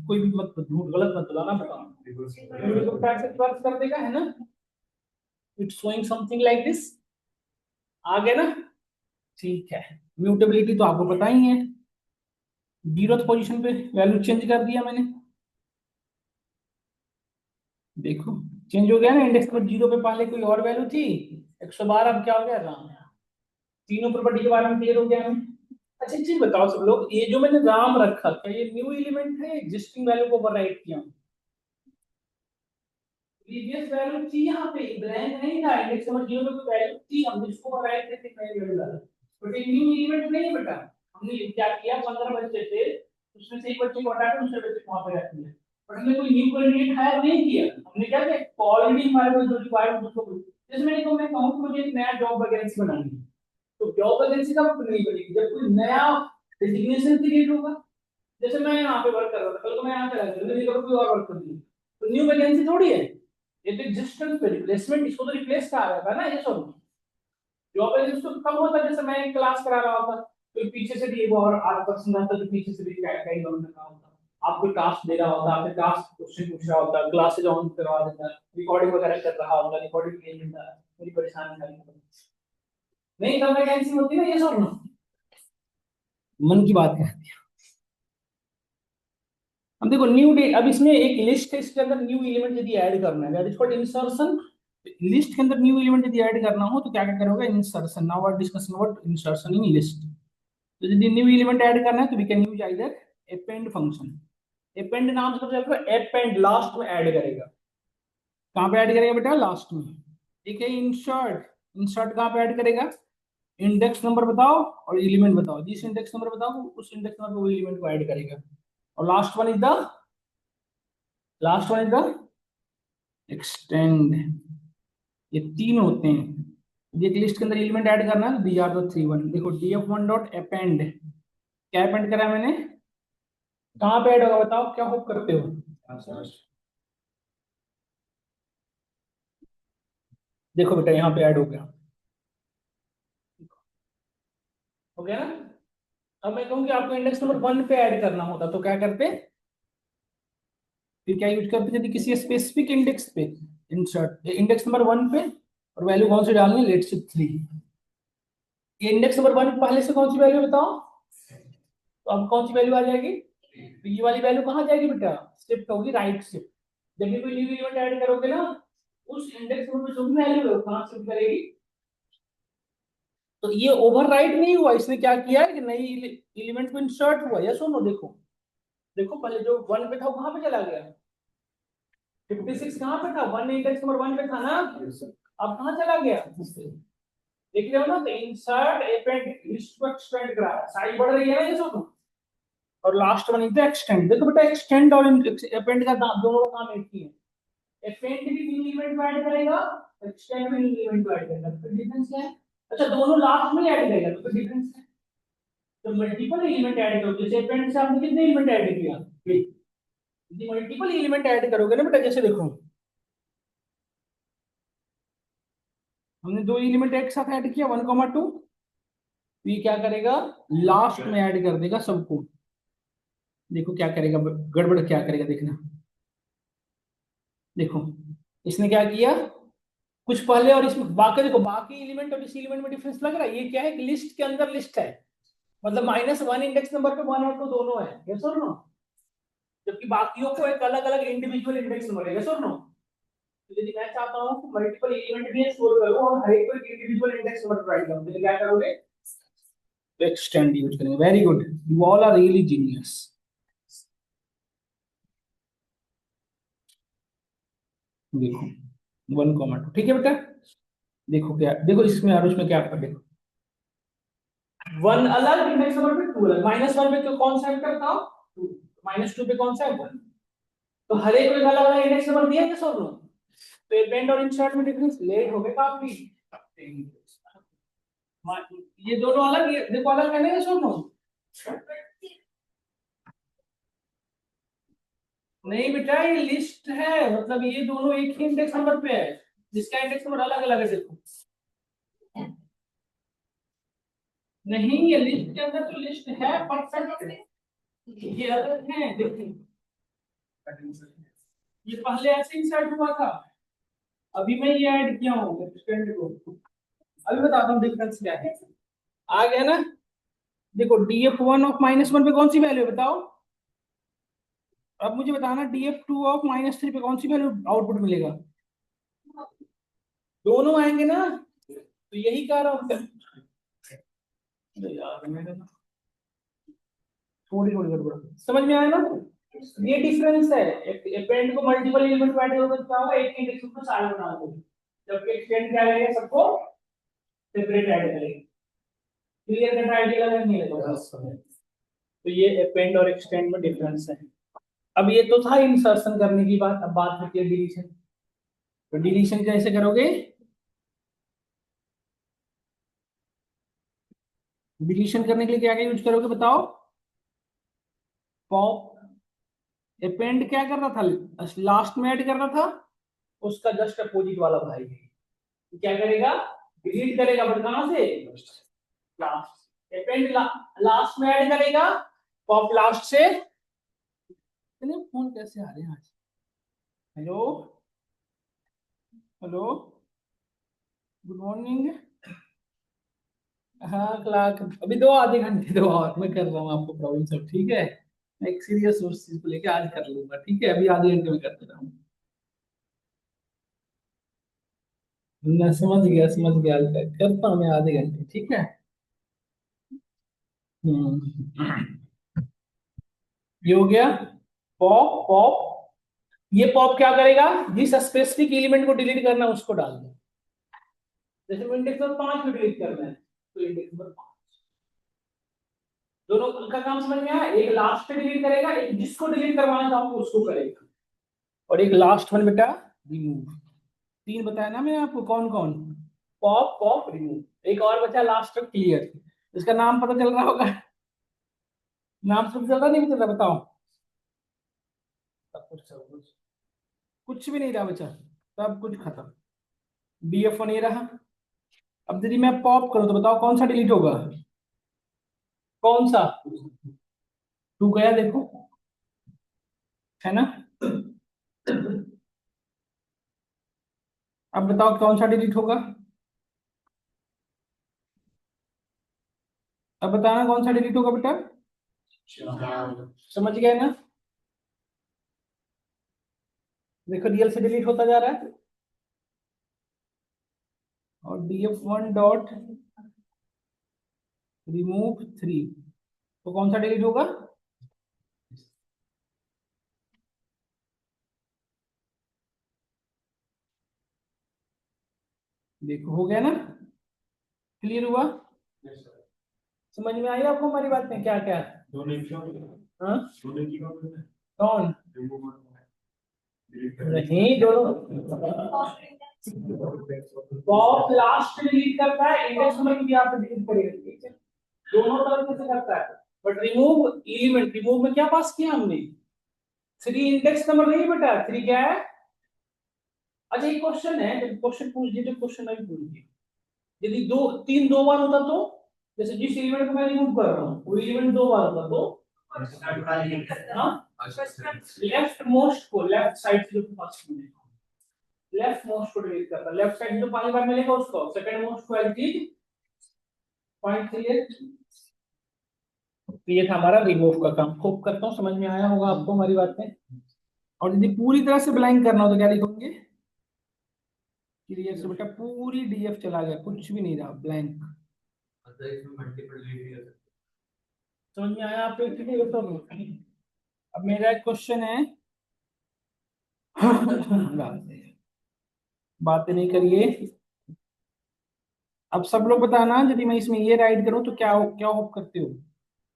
कोई भी मत झूठ गलत मत बताना, बताओ कर देगा है ना, it's showing something like this, आ गया ना, ठीक है। म्यूटेबिलिटी तो आपको पता ही है, 0th पोजीशन पे वैल्यू चेंज कर दिया मैंने, देखो चेंज हो गया ना। इंडेक्स नंबर 0 पे पहले कोई और वैल्यू थी 112, अब क्या हो गया राम। तीनों प्रॉपर्टी के बारे में क्लियर हो गया हमें। अच्छा एक चीज बताओ सब लोग, ये जो मैंने राम रखा था ये न्यू एलिमेंट है, एग्जिस्टिंग वैल्यू को ओवरराइट किया, प्रीवियस वैल्यू थी यहाँ पे, ब्लैंक नहीं था, इंडेक्स नंबर 0 पे कोई वैल्यू थी, हम इसको ओवरराइट करके नई वैल्यू डाला, बट ये न्यू एलिमेंट नहीं बेटा। हमने क्या किया, 15 बच्चे थे उसमें से एक बच्चे को हटा के दूसरे बच्चे को वहां पे रख दिया, बट हमने कोई न्यू कोऑर्डिनेट हायर नहीं किया। हमने क्या किया, ऑलरेडी हमारे पास जो रिक्वायर्ड उसको, जैसे मैंने कहा, मैं कहूं कि मुझे एक नया जॉब वैकेंसी बनानी है, तो जॉब वैकेंसी कब नहीं बनेगी, जब कोई नया डेजिग्नेशन क्रिएट होगा। जैसे मैं यहाँ पे वर्क कर रहा था, कल को मैं यहाँ चला गया, मेरी जगह कोई और वर्क कर दिया, तो न्यू वैकेंसी थोड़ी है, ये तो एग्जिस्टेंस पे रिप्लेसमेंट, इसको तो रिप्लेस करा रहा था ना ये सब। जॉब वैकेंसी तो कब होता है, जैसे मैं एक क्लास करा रहा होता, तो पीछे से भी एक और 8% आता, तो पीछे से भी कई लोग लगा होता, आपको टास्क दे रहा होता, आपसे टास्क क्वेश्चन पूछ रहा होता, क्लासेज ऑन करवा देता, रिकॉर्डिंग वगैरह कर रहा होगा, रिकॉर्डिंग ले लेता, मेरी परेशानी सारी खत्म। नहीं तब वैकेंसी होती ना ये सब ना, मन की बात है। अब देखो न्यू डे, अब इसमें एक लिस्ट है, इसके अंदर न्यू एलिमेंट यदि ऐड करना है, that is called insertion. List के अंदर न्यू एलिमेंट यदि ऐड करना हो तो क्या क्या करोगे, insertion. Now we are discussing about insertion in list. तो यदि न्यू एलिमेंट ऐड करना है तो we can use either append function. Append नाम से पता चलता है, अपेंड लास्ट में ऐड करेगा। कहाँ पे ऐड करेगा बेटा, लास्ट में। ठीक है, इंसर्ट, इंसर्ट कहाँ पे ऐड करेगा, इंडेक्स नंबर बताओ और एलिमेंट बताओ, जिस इंडेक्स नंबर बताओ उस इंडेक्स नंबर पे वो एलिमेंट को ऐड करेगा। और last one is the extend. ये तीन होते हैं, एक लिस्ट के अंदर एलिमेंट ऐड करना है, दीज आर द 3 वन। देखो df1 डॉट अपेंड, क्या अपेंड करा है मैंने, कहाँ पे ऐड होगा बताओ, क्या होप करते हो। देखो बेटा यहाँ पे ऐड हो गया, हो गया ना। अब मैं कहूँ कि आपको इंडेक्स नंबर 1 पे ऐड करना होता तो क्या करते, फिर क्या यूज करते, यदि किसी स्पेसिफिक इंडेक्स पे इंसर्ट इंडेक्स नंबर 1 पे, और वैल्यू कौन सी डालनी है, लेट्स से 3। ये इंडेक्स नंबर 1 पहले से कौन सी वैल्यू बताओ, तो अब कौन सी वैल्यू आ जाएगी, तो ये वाली वैल्यू कहाँ जाएगी बेटा, शिफ्ट होगी राइट शिफ्ट। जब भी कोई न्यू एलिमेंट ऐड करोगे ना, उस इंडेक्स नंबर पे जो भी वैल्यू है वो कहाँ शिफ्ट करेगी। तो ये ओवरराइट नहीं हुआ, इसने क्या किया है कि नई एलिमेंट में इंसर्ट हुआ, या सुनो देखो, देखो पहले जो 1 पे था वो कहाँ पे चला गया, 56 कहाँ पे था, 1 इंडेक्स नंबर 1 पे था ना, अब कहाँ चला गया, देख रहे हो ना। तो इंसर्ट अपेंड लिस्ट को एक्सटेंड करा, साइज बढ़ रही है ना ये सब। और last one is the extend. देखो बेटा एक्सटेंड और अपेंड का दोनों का काम एक ही है, अपेंड भी न्यू एलिमेंट को ऐड करेगा, एक्सटेंड भी न्यू एलिमेंट को ऐड करेगा, तो डिफरेंस क्या है। अच्छा दोनों लास्ट में ऐड करेगा तो डिफरेंस है। तो मल्टीपल एलिमेंट ऐड करो, जैसे अपेंड से आपने कितने एलिमेंट ऐड किया, यदि मल्टीपल एलिमेंट ऐड करोगे ना बेटा, जैसे देखो हमने 2 एलिमेंट एक साथ ऐड किया 1,2, ये क्या करेगा, लास्ट में ऐड कर देगा सबको। देखो क्या करेगा, गड़बड़ क्या करेगा देखना, देखो इसने क्या किया, कुछ पहले और इसमें बाकी, देखो बाकी एलिमेंट और इस एलिमेंट में डिफरेंस लग रहा है। ये क्या है कि लिस्ट के अंदर लिस्ट है, मतलब -1 इंडेक्स नंबर पे 1 और 2 दोनों है, यस और नो। जबकि बाकियों को एक अलग अलग इंडिविजुअल इंडेक्स नंबर है, यस और नो। तो यदि मैं चाहता हूं कि मल्टीपल एलिमेंट भी स्टोर करूं और हर एक को एक इंडिविजुअल इंडेक्स नंबर प्रोवाइड करूं, तो क्या करोगे, तो एक्सटेंड यूज करेंगे। Very good, you all are really genius. देखो 1,2, ठीक है बेटा। देखो क्या, देखो इसमें और उसमें क्या फर्क, देखो 1 अलग इंडेक्स नंबर पे 2 अलग, -1 पे कौन सा है करता हूं 2, -2 पे कौन सा है 1, तो हर एक को अलग अलग इंडेक्स नंबर दिया है सब लोग। तो अपेंड और इंसर्ट में डिफरेंस लेट हो गए काफी। ये दोनों अलग, ये देखो अलग है ना ये दोनों। नहीं बेटा ये लिस्ट है, मतलब ये दोनों एक ही इंडेक्स नंबर पे है, जिसका इंडेक्स नंबर अलग अलग है देखो। नहीं ये लिस्ट के अंदर तो लिस्ट है परफेक्ट, ये अलग है देखो। ये पहले ऐसे इंसर्ट हुआ था, अभी मैं ये ऐड किया हूँ स्टूडेंट को। अभी बताता हूँ डिफरेंस क्या है। आ गया ना। देखो df1 ऑफ -1 पे कौन सी वैल्यू है बताओ। अब मुझे बताना df2 ऑफ -3 पे कौन सी वैल्यू आउटपुट मिलेगा। दोनों आएंगे ना, तो यही कह रहा हूं। अरे यार मेरे ना थोड़ी थोड़ी गड़बड़ समझ में आया ना। ये डिफरेंस है, अपेंड को मल्टीपल एलिमेंट ऐड हो सकता होगा, एक इंडेक्स को सारे बना दो, जबकि एक्सटेंड क्या करेगा सबको सेपरेट ऐड करेगा। क्लियर कट आइडिया लगा नहीं लगा। तो ये अपेंड और एक्सटेंड में डिफरेंस है। अब ये तो था इंसर्शन करने की बात, अब बात करते हैं डिलीशन। तो डिलीशन कैसे करोगे। डिलीशन करने के लिए क्या क्या यूज करोगे बताओ। पॉप। अपेंड क्या कर रहा था, लास्ट में ऐड कर रहा था, उसका जस्ट अपोजिट वाला भाई क्या करेगा, डिलीट करेगा, बट कहां से, लास्ट। अपेंड लास्ट में ऐड करेगा, पॉप लास्ट से। फोन कैसे आ रहे हैं आज। Hello hello good morning. हाँ क्लाक अभी दो आधे घंटे दो और मैं कर रहा हूँ आपको प्रॉब्लम सब ठीक है। मैं एक सीरियस उस चीज को लेके आज कर लूंगा ठीक है, अभी आधे घंटे में कर देता हूँ। मैं समझ गया करता हूँ मैं आधे घंटे ठीक है। ये हो गया पॉप पॉप। ये पॉप क्या करेगा, जिस स्पेसिफिक एलिमेंट को डिलीट करना है उसको डाल दो। जैसे इंडेक्स नंबर 5 को डिलीट करना है तो इंडेक्स नंबर 5। दोनों का काम समझ में आया, एक लास्ट पे डिलीट करेगा, एक जिसको डिलीट करवाना चाहो उसको करेगा, और एक लास्ट वन बेटा रिमूव। तीन बताया ना मैंने आपको कौन कौन, पॉप पॉप रिमूव। एक और बचा लास्ट तक क्लियर, इसका नाम पता चल रहा होगा। नाम सब चल रहा नहीं चल रहा बताओ। सब कुछ कुछ भी नहीं रहा बचा, सब कुछ खत्म। df1 ये रहा। अब यदि मैं पॉप करूं तो बताओ कौन सा डिलीट होगा, कौन सा। टू गया देखो, है ना। अब बताओ कौन सा डिलीट होगा, अब बताना कौन सा डिलीट होगा बेटा। समझ गए ना। देखो रियल से डिलीट होता जा रहा है, और df1 डॉट रिमूव 3, तो कौन सा डिलीट होगा। देखो हो गया ना, क्लियर हुआ। समझ में आई आपको हमारी बात में क्या क्या है? हाँ कौन, नहीं दोनों। पॉप लास्ट डिलीट करता है, इंडेक्स नंबर भी आप डिलीट करेगा ठीक है, दोनों तरफ से करता है। बट रिमूव एलिमेंट, रिमूव में क्या पास किया हमने, 3 इंडेक्स नंबर नहीं बेटा, 3 क्या है। अच्छा एक क्वेश्चन है, जब क्वेश्चन पूछ दिए तो क्वेश्चन अभी पूछ दिए, यदि दो तीन दो बार होता तो, जैसे जिस एलिमेंट को मैं रिमूव कर रहा हूँ वो एलिमेंट दो बार होता तो, लेफ्ट मोस्ट को, लेफ्ट साइड से जो फर्स्ट लेफ्ट मोस्ट को डिलीट करता, लेफ्ट साइड जो पहली बार मिलेगा उसको, सेकंड मोस्ट को एग्जिट पॉइंट क्लियर। तो ये था हमारा रिमूव का काम, होप करता हूँ समझ में आया होगा आपको हमारी बातें। और यदि पूरी तरह से ब्लैंक करना हो तो क्या लिखोगे, क्लियर से बेटा पूरी डीएफ चला गया, कुछ भी नहीं रहा ब्लैंक। समझ में आया आपको ठीक है। तो अब मेरा एक क्वेश्चन है। बातें नहीं करिए। अब सब लोग बताना यदि मैं इसमें ये राइट करूं तो क्या क्या होप करते हो।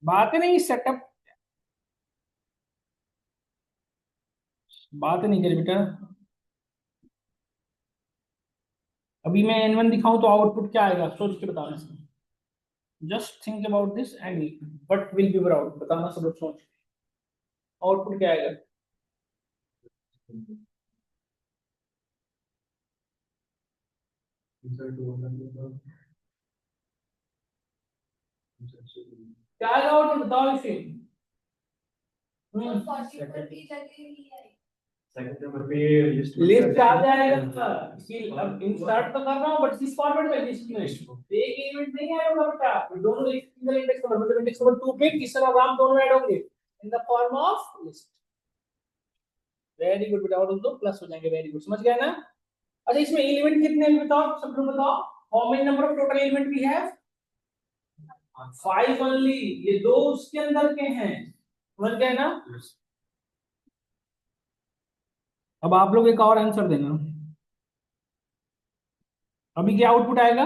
बातें नहीं, सेटअप बातें नहीं करी बेटा। अभी मैं N1 दिखाऊं तो आउटपुट क्या आएगा, सोच के बताना इसमें। Just think about this and what will be your output, बताना सब लोग सोच। आउटपुट क्या आएगा? क्या आएगा आउटपुट, बताओ इसे। सेकंड नंबर पे लिस्ट आ जाएगा। अब इंसर्ट तो कर रहा हूं बट इस फॉर्मेट में लिस्ट में एक एलिमेंट नहीं आएगा बेटा, दोनों एक सिंगल इंडेक्स नंबर, मतलब इंडेक्स नंबर 2 पे किसका और राम दोनों ऐड होंगे in the form of list. Very good बेटा, और दो प्लस हो जाएंगे, वेरी गुड, समझ गया ना। अच्छा इसमें एलिमेंट कितने हैं बताओ, सब लोग बताओ। How many number of total element we have? 5 only, ये दो उसके अंदर के हैं, समझ गए ना। अब आप लोग एक और आंसर देना, अभी क्या आउटपुट आएगा?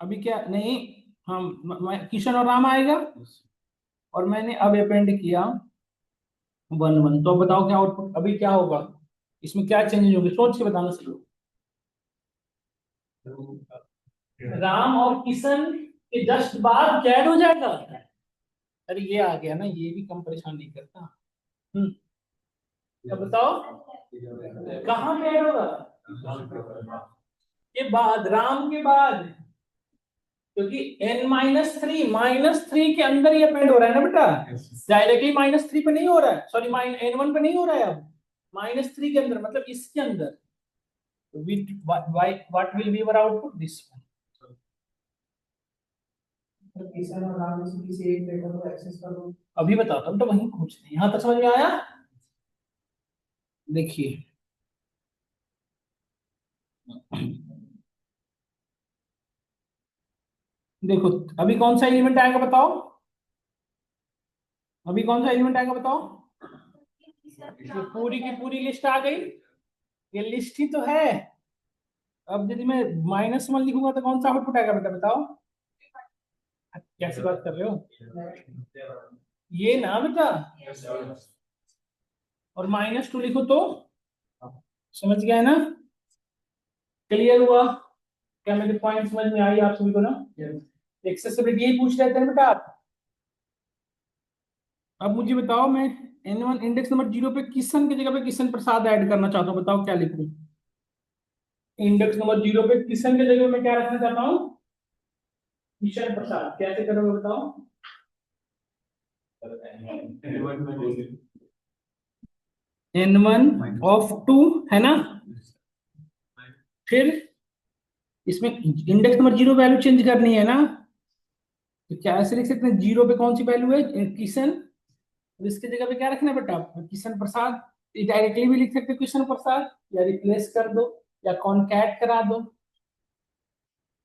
अभी क्या नहीं, हम किशन और राम आएगा, और मैंने अब अपेंड किया 1 1, तो अब बताओ क्या आउटपुट अभी क्या होगा, इसमें क्या चेंजेस होंगे, सोच के बताना सब लोग। राम और किशन के जस्ट बाद क्या ऐड हो जाएगा? अरे ये आ गया ना, ये भी कम परेशान नहीं करता। अब बताओ कहाँ पे ऐड होगा? के बाद, राम के बाद, क्योंकि -3 के अंदर ये अपेंड हो रहा है ना बेटा, डायरेक्टली -3 पे नहीं हो रहा है, सॉरी N1 पे नहीं हो रहा है, अब -3 के अंदर, मतलब इसके अंदर। what will be our output, this one। अभी बताता हूँ, तो वही पूछते हैं, यहाँ तक समझ में आया? देखिए देखो अभी कौन सा एलिमेंट आएगा बताओ, अभी कौन सा एलिमेंट आएगा बताओ। ये पूरी की पूरी लिस्ट आ गई, ये लिस्ट ही तो है। अब यदि मैं -1 लिखूंगा तो कौन सा आउटपुट आएगा बेटा बताओ। कैसी बात कर रहे हो, ये ना बेटा, और -2 लिखो तो, समझ गया है ना, क्लियर हुआ? क्या मेरे पॉइंट समझ में आई आप सभी को ना? एक्सेसिबिलिटी यही पूछ रहे थे ना बेटा आप। अब मुझे बताओ, मैं N1 इंडेक्स नंबर 0 पे किशन की जगह पे किशन प्रसाद ऐड करना चाहता हूँ, बताओ क्या लिखूं। इंडेक्स नंबर 0 पे किशन की जगह में क्या रखना चाहता हूँ? किशन प्रसाद, कैसे करोगे बताओ। N1 ऑफ 2 है ना, फिर इसमें इंडेक्स नंबर 0 वैल्यू चेंज करनी है ना, तो क्या ऐसे लिख सकते हैं, 0 पे कौन सी वैल्यू है, किशन, और इसकी जगह पे क्या रखना है बेटा, किशन प्रसाद। डायरेक्टली भी लिख सकते हो किशन प्रसाद, या रिप्लेस कर दो, या कॉन्कैट करा दो।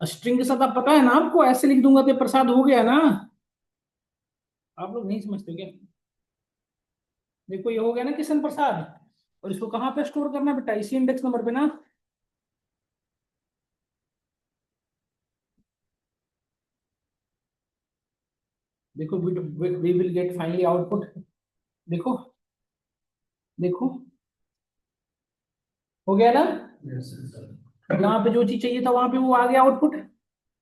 स्ट्रिंग के साथ आप पता है ना आपको, ऐसे लिख दूंगा तो प्रसाद हो गया ना। आप लोग नहीं समझते हो क्या? देखो ये हो गया ना किशन प्रसाद, और इसको कहाँ पे स्टोर करना है बेटा, इसी इंडेक्स नंबर पे ना। देखो we will get finally output, देखो देखो हो गया ना, जहाँ पे जो चीज चाहिए था वहां पे वो आ गया आउटपुट।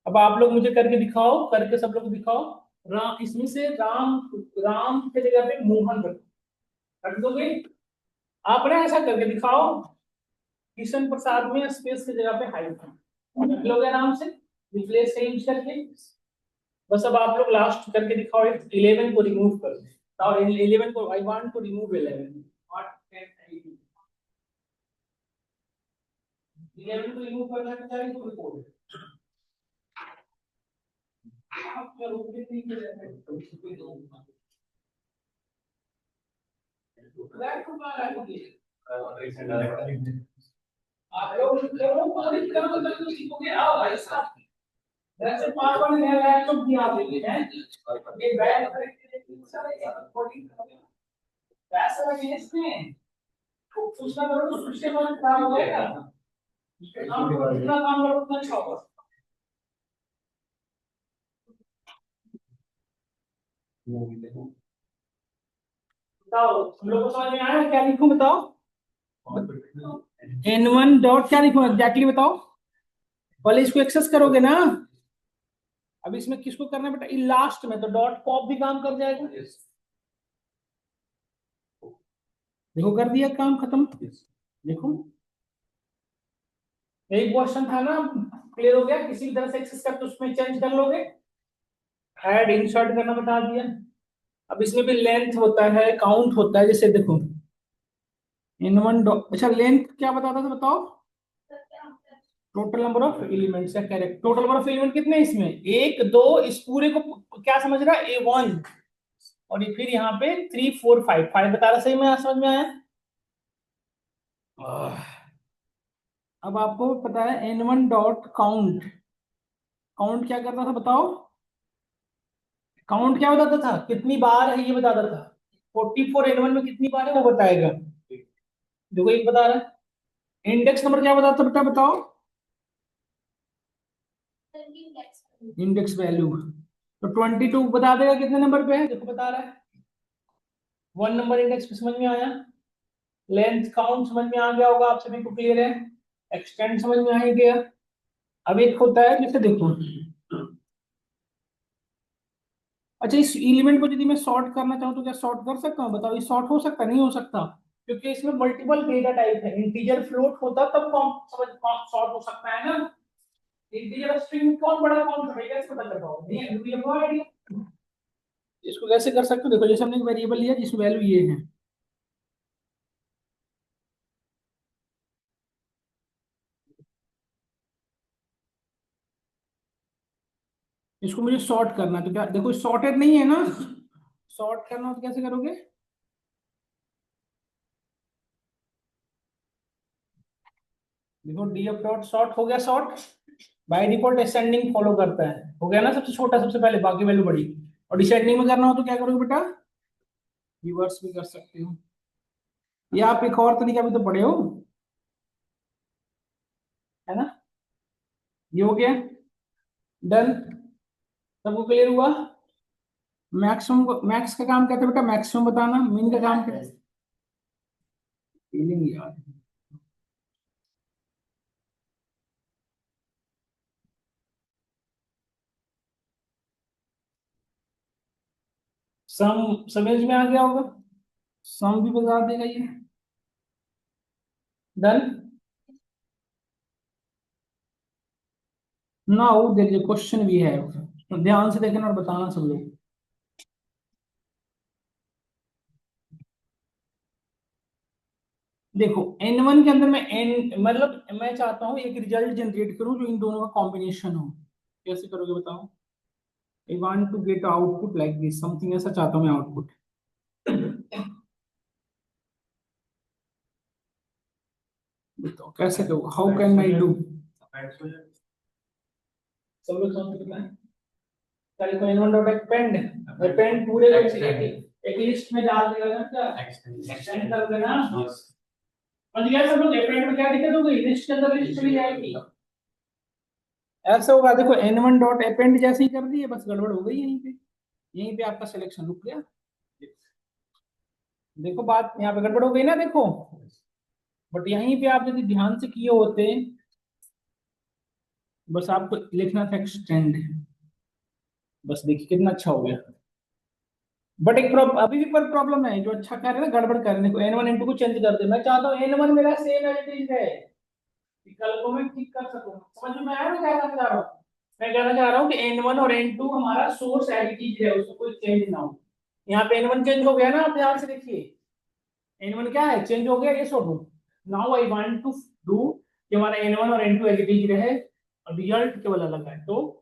अब आप लोग मुझे करके दिखाओ, करके सब लोग दिखाओ। राम, इसमें से राम, राम की जगह पे मोहन रख दोगे आप ना, ऐसा करके दिखाओ। किशन प्रसाद में स्पेस की जगह पे हाइफन रख लोगे आराम से, रिप्लेस से यूज करके। बस अब आप लोग लास्ट करके दिखाओ, 11 को रिमूव कर दो, और 11 को, I want to remove 11, what can I do, 11 को रिमूव करना चाहिए तो रिपोर्ट आप करोगे नहीं करेंगे, दैट को आप लोग करो, और करो तो सीखोगे। आओ भाई साहब, वैसे पास वाले ने लैपटॉप दिया देंगे हैं, ये बैग खरीदने सारे कोडिंग पैसा लगे इसमें, तो दूसरा करो तो दूसरे में काम हो जाएगा, हम दूसरा काम करो तो अच्छा होगा। बताओ हम लोग को समझ में आया क्या लिखूं बताओ। n1 डॉट क्या लिखूं एग्जैक्टली बताओ, पहले इसको एक्सेस करोगे ना, अब इसमें किसको करना है बेटा, लास्ट में तो डॉट पॉप भी काम कर जाएगा। देखो कर दिया काम खत्म। देखो एक क्वेश्चन था ना, क्लियर हो गया, किसी भी तरह से एक्सेस करके उसमें चेंज कर लोगे, ऐड इंसर्ट करना बता दिया। अब इसमें भी लेंथ होता है, काउंट होता है, जैसे देखो n1 डॉट, अच्छा लेंथ क्या बताता था बताओ, टोटल नंबर ऑफ एलिमेंट्स है, correct. Total number of element कितने हैं इसमें, एक दो, इस पूरे को क्या समझ रहा है A1, और ये फिर यहाँ पे 3 4 5 5 बता रहा, सही में समझ में आया। अब आपको पता है n1 डॉट काउंट, काउंट क्या करता था बताओ, काउंट क्या बताता था, कितनी बार है ये बताता था, 44 n1 में कितनी बार है वो बताएगा, देखो एक बता रहा है। इंडेक्स नंबर क्या बताता बेटा बताओ, इंडेक्स वैल्यू, तो 22 बता देगा कितने नंबर पे है, देखो बता रहा है 1 नंबर इंडेक्स पे, समझ में आया। लेंथ काउंट समझ में आ गया होगा, आप सभी को क्लियर है, एक्सटेंड समझ में आ ही गया। अब एक होता है जैसे देखो, अच्छा इस एलिमेंट को यदि मैं सॉर्ट करना चाहूँ तो क्या सॉर्ट कर सकता हूँ बताओ, ये सॉर्ट हो सकता नहीं हो सकता, क्योंकि इसमें मल्टीपल डेटा टाइप है, इंटीजर फ्लोट होता तब समझ सॉर्ट हो सकता है ना, इंटीजर स्ट्रिंग कौन बड़ा कौन छोटा कैसे पता कर पाओगे, नहीं है नो आइडिया। इसको कैसे कर सकते हो, देखो जैसे हमने एक वेरिएबल लिया जिसकी वैल्यू ये है, इसको मुझे सॉर्ट करना है, तो क्या देखो सॉर्टेड नहीं है ना, सॉर्ट करना हो तो कैसे करोगे, देखो डीएफ डॉट सॉर्ट हो गया, sort by default ascending follow करता है, हो गया ना, सबसे छोटा सबसे पहले बाकी वैल्यू बड़ी, और डिसेंडिंग में करना हो तो क्या करोगे बेटा, रिवर्स भी कर सकते हो, या आप एक और तरीका भी तो पढ़े हो, है ना, ये हो गया डन, सबको क्लियर हुआ। मैक्सिमम को, मैक्स का काम कहते हैं बेटा मैक्सिमम बताना, मिन का काम क्या है, फीलिंग यार, सम समझ में आ गया होगा, सम भी बता देगा ये, डन ना, वो देखिए क्वेश्चन भी है, तो ध्यान से देखना और बताना सब लोग। देखो n1 के अंदर मैं n मतलब मैं चाहता हूं एक रिजल्ट जनरेट करूं जो इन दोनों का कॉम्बिनेशन हो, कैसे करोगे बताओ, I want to get output like this something, ऐसा चाहता हूं मैं आउटपुट, बताओ कैसे करूं, हाउ कैन आई डू, सब लोग समझ सकते हैं, चलिए कोई n1 डॉट अपेंड, अपेंड पूरे को एक लिस्ट में डाल देगा ना, क्या एक्सटेंड कर देना, समझ गया सब लोग, अपेंड में क्या दिक्कत हो गई, लिस्ट के अंदर लिस्ट चली जाएगी, ऐसा होगा, देखो n1 डॉट अपेंड जैसे ही कर दिए बस गड़बड़ हो गई, यहीं पे यहीं पे आपका सिलेक्शन रुक गया, देखो बात यहाँ पे गड़बड़ हो गई ना, देखो, बट यहीं पे आप यदि ध्यान से किए होते, बस आपको लिखना था एक्सटेंड, बस देखिए कितना अच्छा हो गया, बट एक अभी भी पर प्रॉब्लम है, जो अच्छा कर रहे हैं ना गड़बड़ कर रहे हैं, देखो n1 n2 को चेंज कर दे, मैं चाहता हूँ n1 मेरा सेम एज इट इज है, विकल्प को मैं ठीक कर सकूं, समझ में आया, मैं क्या कहना चाह रहा हूँ, मैं कहना चाह रहा हूँ कि n1 और n2 हमारा सोर्स एज इट इज है, उसको कोई चेंज ना हो, यहाँ पे n1 चेंज हो गया ना, आप ध्यान से देखिए n1 क्या है, चेंज हो गया, ये so do, now I want to do कि हमारा n1 और n2 एज इट इज रहे, और रिजल्ट केवल अलग है, तो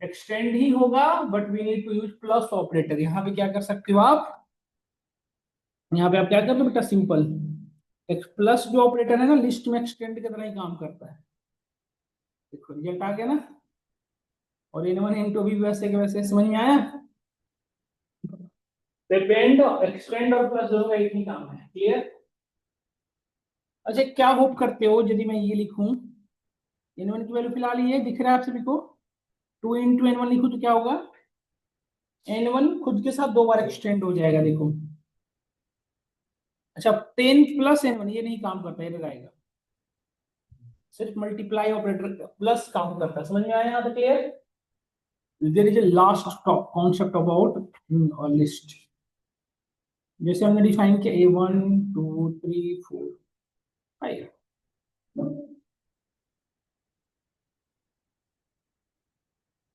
एक्सटेंड ही होगा, but we need to use plus operator, यहाँ पे क्या कर सकते हो आप, यहाँ पे आप क्या कर दो बेटा सिंपल, एक प्लस जो ऑपरेटर है ना लिस्ट में एक्सटेंड की तरह ही काम करता है, देखो रिजल्ट आ गया ना, और n1 n2 भी वैसे के वैसे, समझ में आया, डिपेंड एक्सटेंड और प्लस दोनों का एक ही काम है, क्लियर। अच्छा क्या होप करते हो यदि मैं ये लिखूं, n1 की वैल्यू फिलहाल ये दिख रहा है आप सभी को, 2 इंटू n1 लिखूं तो क्या होगा, n1 खुद के साथ दो बार एक्सटेंड हो जाएगा, देखो अच्छा 10 प्लस n1 ये नहीं काम करता, एरर आएगा। सिर्फ मल्टीप्लाई ऑपरेटर प्लस काम करता है। समझ में आया यहाँ तक? Clear? There is a last concept about list. जैसे हमने डिफाइन किया A1 2 3 4 5,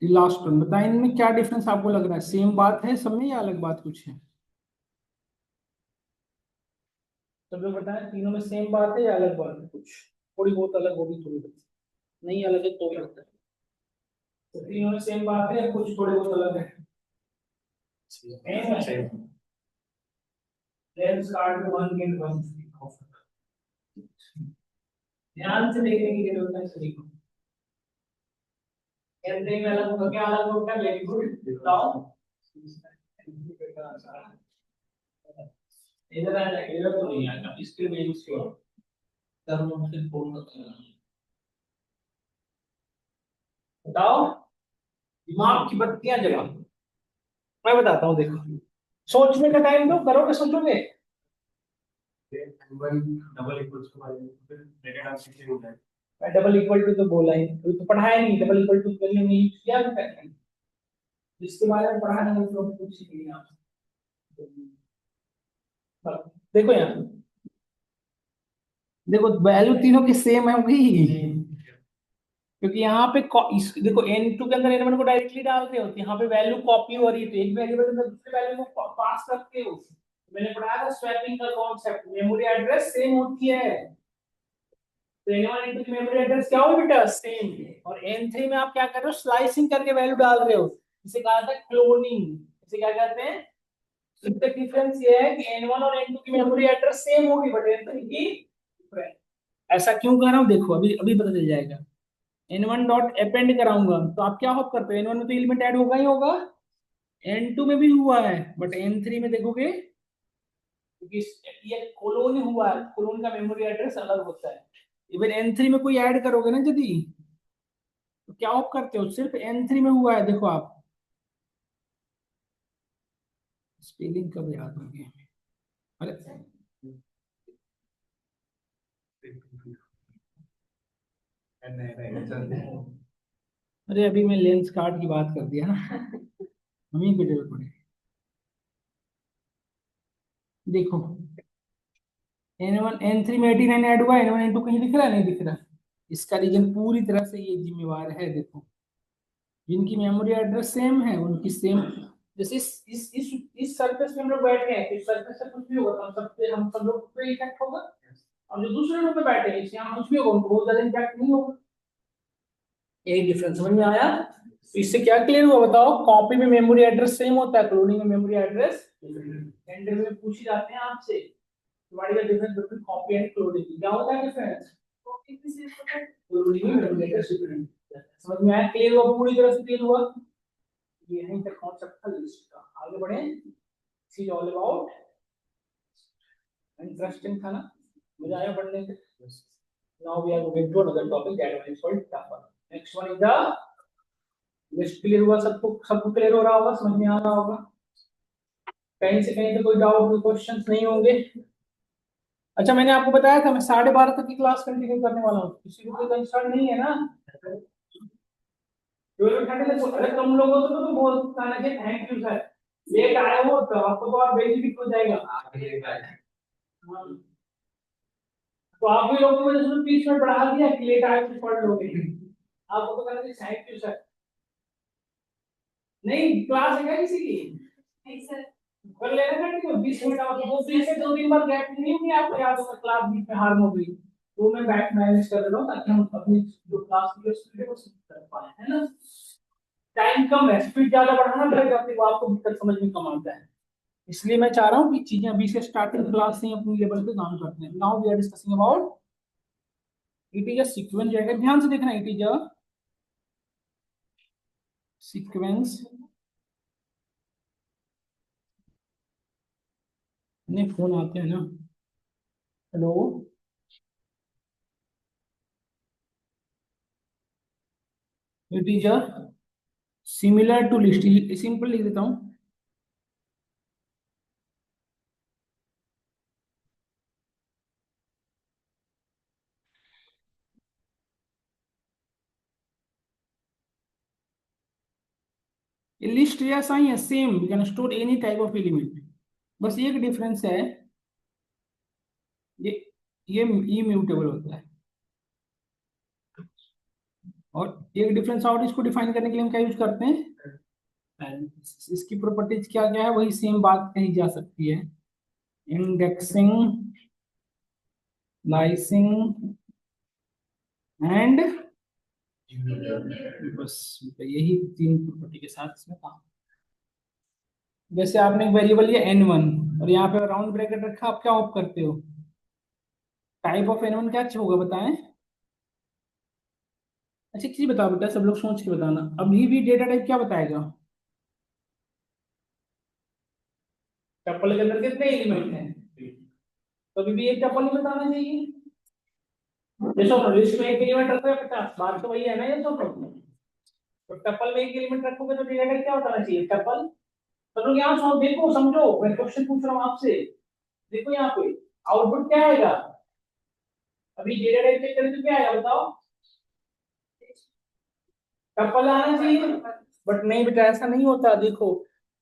लास्ट वन बताएं, इनमें क्या डिफरेंस आपको लग रहा है? सेम बात है सब में या अलग बात कुछ है? सब लोग बताएं, तीनों में सेम बात है या अलग बात है? कुछ थोड़ी बहुत अलग होगी, थोड़ी बहुत नहीं अलग है तो भी होता है। तो तीनों में सेम बात है या कुछ थोड़े बहुत अलग है? Let's start one get one. ध्यान से देखने की जरूरत है सभी को। कैमरे में अलग होगा, क्या अलग होगा? वेरी गुड, बताओ। इधर आ जाएगा, इधर तो नहीं आएगा, इसके लिए यूज करो। टर्म से फोन बताओ। दिमाग की बत्तियां जलाओ। मैं बताता हूँ, देखो सोचने का टाइम दो, करोगे सोचोगे। डबल इक्वल्स के बारे में फिर ब्रैकेट आप सीधे हो जाए। मैं डबल इक्वल टू तो बोला ही नहीं, तो पढ़ाया नहीं। डबल इक्वल टू वैल्यू नहीं किया भी पहले, जिसके बारे में पढ़ा नहीं तो कुछ नहीं आपसे। देखो यहाँ, देखो वैल्यू तीनों की सेम है होगी, क्योंकि यहाँ पे देखो n2 के अंदर n1 को डायरेक्टली डाल रहे हो, तो यहाँ पे वैल्यू कॉपी हो रही है, तो एक वेरिएबल में दूसरे वैल्यू को पास करते हो। मैंने पढ़ाया था स्वैपिंग का कॉन्सेप्ट, मेमोरी एड्रेस सेम होती है, तो n1 n2 की मेमोरी एड्रेस क्या हो बेटा? सेम। और n3 में आप क्या कर रहे हो? स्लाइसिंग करके वैल्यू डाल रहे हो, इसे कहा था क्लोनिंग। इसे क्या कहते हैं? इसका डिफरेंस ये है कि n1 और n2 की मेमोरी एड्रेस सेम होगी, बट n3 की डिफरेंट। ऐसा क्यों कर रहा हूँ देखो, अभी अभी पता चल जाएगा। n1 डॉट अपेंड कराऊंगा तो आप क्या होप करते हो? n1 में तो एलिमेंट ऐड होगा ही होगा, n2 में भी हुआ है, बट n3 में देखोगे क्योंकि ये कोलोन हुआ है, कोलोन का मेमोरी एड्रेस अलग होता है। इवन n3 में कोई ऐड करोगे ना यदि, तो क्या होप करते हो? सिर्फ n3 में हुआ है। देखो आप स्पेलिंग कब याद होगी? अरे अरे अभी मैं लेंस कार्ड की बात कर दिया ना। हम ही पे डेल पड़े। देखो n1 n3 में 89 ऐड हुआ, n1 n2 कहीं दिख रहा है? नहीं दिख रहा। इसका रीजन पूरी तरह से ये जिम्मेवार है। देखो जिनकी मेमोरी एड्रेस सेम है उनकी सेम, जैसे इस सरफेस पे हम लोग बैठे हैं, तो इस सरफेस से कुछ भी होगा तो हम सब लोग पे इफेक्ट होगा। और जो दूसरे लोग पे बैठे हैं इससे यहाँ कुछ भी होगा, उनको बहुत ज्यादा इम्पैक्ट नहीं होगा। यही डिफरेंस समझ में आया? तो इससे क्या क्लियर हुआ बताओ? कॉपी में मेमोरी एड्रेस सेम होता है, क्लोनिंग में मेमोरी एड्रेस इंटरव्यू में पूछ ही जाते हैं आपसे, what is the difference between copy and cloning? क्या होता है डिफरेंस? कॉपी में सिर्फ क्लोनिंग में मेमोरी एड्रेस डिफरेंट। समझ में आया? क्लियर हुआ? पूरी तरह से क्लियर हुआ? ये यहीं तक कॉन्सेप्ट था लिस्ट का। आगे बढ़े। सी ऑल अबाउट इंटरेस्टिंग था ना? मजा आया पढ़ने में? Now we are going to another topic that one is called tuple. Next one is the list. Clear हुआ सबको क्लियर हो रहा होगा, समझ में आ रहा होगा? कहीं से कहीं पे कोई डाउट कोई क्वेश्चंस नहीं होंगे? अच्छा मैंने आपको बताया था मैं 12:30 तक की क्लास कंटिन्यू करने वाला हूँ, किसी को कोई कंसर्न नहीं है ना? 12:30 तक। अरे तुम लोगों को तो बोलता ना कि थैंक यू सर, लेट आए हो तो आपको तो आप बेनिफिट हो जाएगा। हाँ। तो आप भी लोगों को मैंने सिर्फ 30 मिनट बढ़ा दिया कि लेट आए तो पढ़ लोगे। आपको तो कहना चाहिए थैंक यू सर। नहीं क्लास है क्या किसी की? नहीं सर। कर लेना कंटिन्यू 20 मिनट, और वो 2 दिन बाद गैप नहीं होगी आपको, याद होगा क्लास बीच में हार हो गई तो मैं बैक मैनेज कर रहा हूँ ताकि हम अपनी जो क्लास की स्पीड है वो कर पाए, है ना? टाइम कम है, स्पीड ज्यादा बढ़ाना पड़ेगा, फिर वो आपको दिक्कत समझ में कम आता है। इसलिए मैं चाह रहा हूँ कि चीजें अभी से स्टार्टिंग क्लास से ही अपनी लेवल पे काम करते हैं। Now we are discussing about it is a sequence. जो है ध्यान से देखना, इट इज अ सीक्वेंस। नहीं फोन आते हैं ना। Hello, it is a similar to list. Simple लिख देता हूँ, ये लिस्ट जैसा ही है, same, you can store any type of element, बस एक डिफरेंस है, ये ये इम्यूटेबल होता है। और एक डिफरेंस और, इसको डिफाइन करने के लिए हम क्या यूज करते हैं, and इसकी प्रॉपर्टीज क्या क्या है, वही सेम बात कही जा सकती है, इंडेक्सिंग, लाइसिंग एंड, बस यही तीन प्रॉपर्टी के साथ इसमें काम। जैसे आपने एक वेरिएबल लिया n1 और यहाँ पे राउंड ब्रैकेट रखा, आप क्या ऑफ करते हो, टाइप ऑफ n1 क्या होगा बताएं। अच्छा एक चीज बताओ बेटा, सब लोग सोच के बताना, अभी भी डेटा टाइप क्या बताएगा, टपल के अंदर कितने एलिमेंट हैं, तो अभी भी एक टपल ही बताना चाहिए। जैसे लिस्ट में एक एलिमेंट रखो या 50, बात तो वही है ना, ये तो टपल में एक एलिमेंट रखोगे तो डेटा टाइप क्या बताना चाहिए, टपल। तो लोग यहाँ देखो समझो, मैं क्वेश्चन पूछ रहा हूँ आपसे, देखो यहाँ पे आउटपुट क्या आएगा, अभी डेटा टाइप चेक करें तो क्या आएगा बताओ, टपल आना चाहिए, बट नहीं बेटा ऐसा नहीं होता, देखो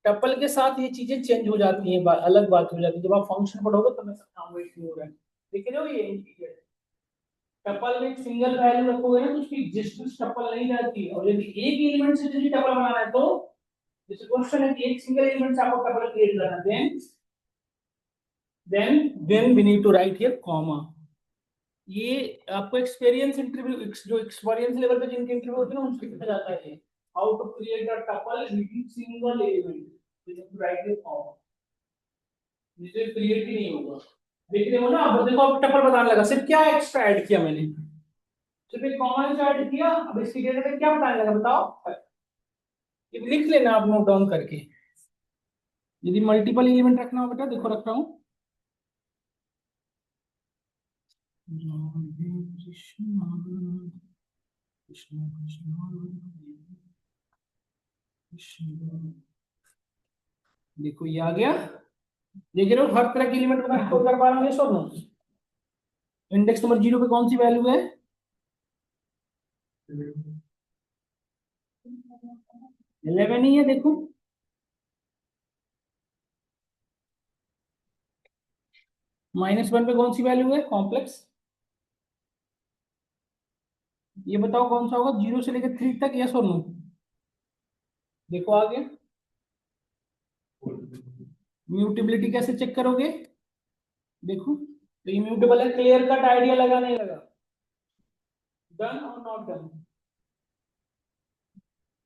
टपल के साथ ये चीजें चेंज हो जाती हैं, अलग बात हो जाती है, जब आप फंक्शन पढ़ोगे तो मैं समझाऊंगा क्यों हो रहा है। देख रहे हो ये इंटीग्रल, टपल में एक सिंगल वैल्यू रखोगे ना तो उसकी एग्जिस्टेंस टपल नहीं रहती, और यदि एक एलिमेंट से यदि टपल बनाना है तो, जैसे क्वेश्चन है कि एक सिंगल एलिमेंट से आपको टपल क्रिएट करना है, then we need to write here comma. ये आपको एक्सपीरियंस इंटरव्यू, जो एक्सपीरियंस लेवल पे जिनके इंटरव्यू होते हैं ना उनसे पूछा जाता है, how to create a tuple with single element, you have to write it all, जिसे क्रिएट ही नहीं होगा। देख रहे हो ना, अब देखो अब टपल बताने लगा, सिर्फ क्या एक्स्ट्रा ऐड किया मैंने, सिर्फ एक कॉमा ऐड किया, अब इसकी डेटा पे क्या बताने लगा बताओ, ये लिख लेना आप नोट डाउन करके, यदि मल्टीपल एलिमेंट रखना हो बेटा, देखो रख रहा हूँ, कृष्ण कृष्ण कृष्ण कृष्ण, देखो ये आ गया, देख रहे हो हर तरह के एलिमेंट को मैं स्टोर कर पा रहा हूँ, ये सब इंडेक्स नंबर 0 पे कौन सी वैल्यू है, 11 ही है, देखो -1 पे कौन सी वैल्यू है कॉम्प्लेक्स, ये बताओ कौन सा होगा 0 से लेकर 3 तक, यस और नो, देखो आ गया। म्यूटेबिलिटी कैसे चेक करोगे, देखो तो इम्यूटेबल है, क्लियर कट आइडिया लगा नहीं लगा, डन और नॉट डन,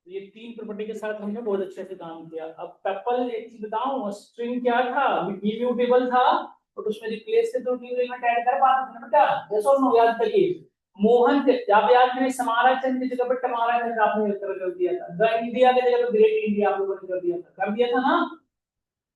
ये तीन प्रॉपर्टी के साथ हमने बहुत अच्छे से काम किया। अब टपल एक चीज बताऊं, स्ट्रिंग क्या था, इम्यूटेबल था, और उसमें रिप्लेस से तो न्यू एलिमेंट ऐड कर पाते थे ना बेटा, यस और नो, याद करिए, मोहन जब याद करें समारा चंद की जगह पर टमारा चंद आपने कर दिया था, द इंडिया की जगह पर ग्रेट इंडिया आप लोगों ने कर दिया था ना,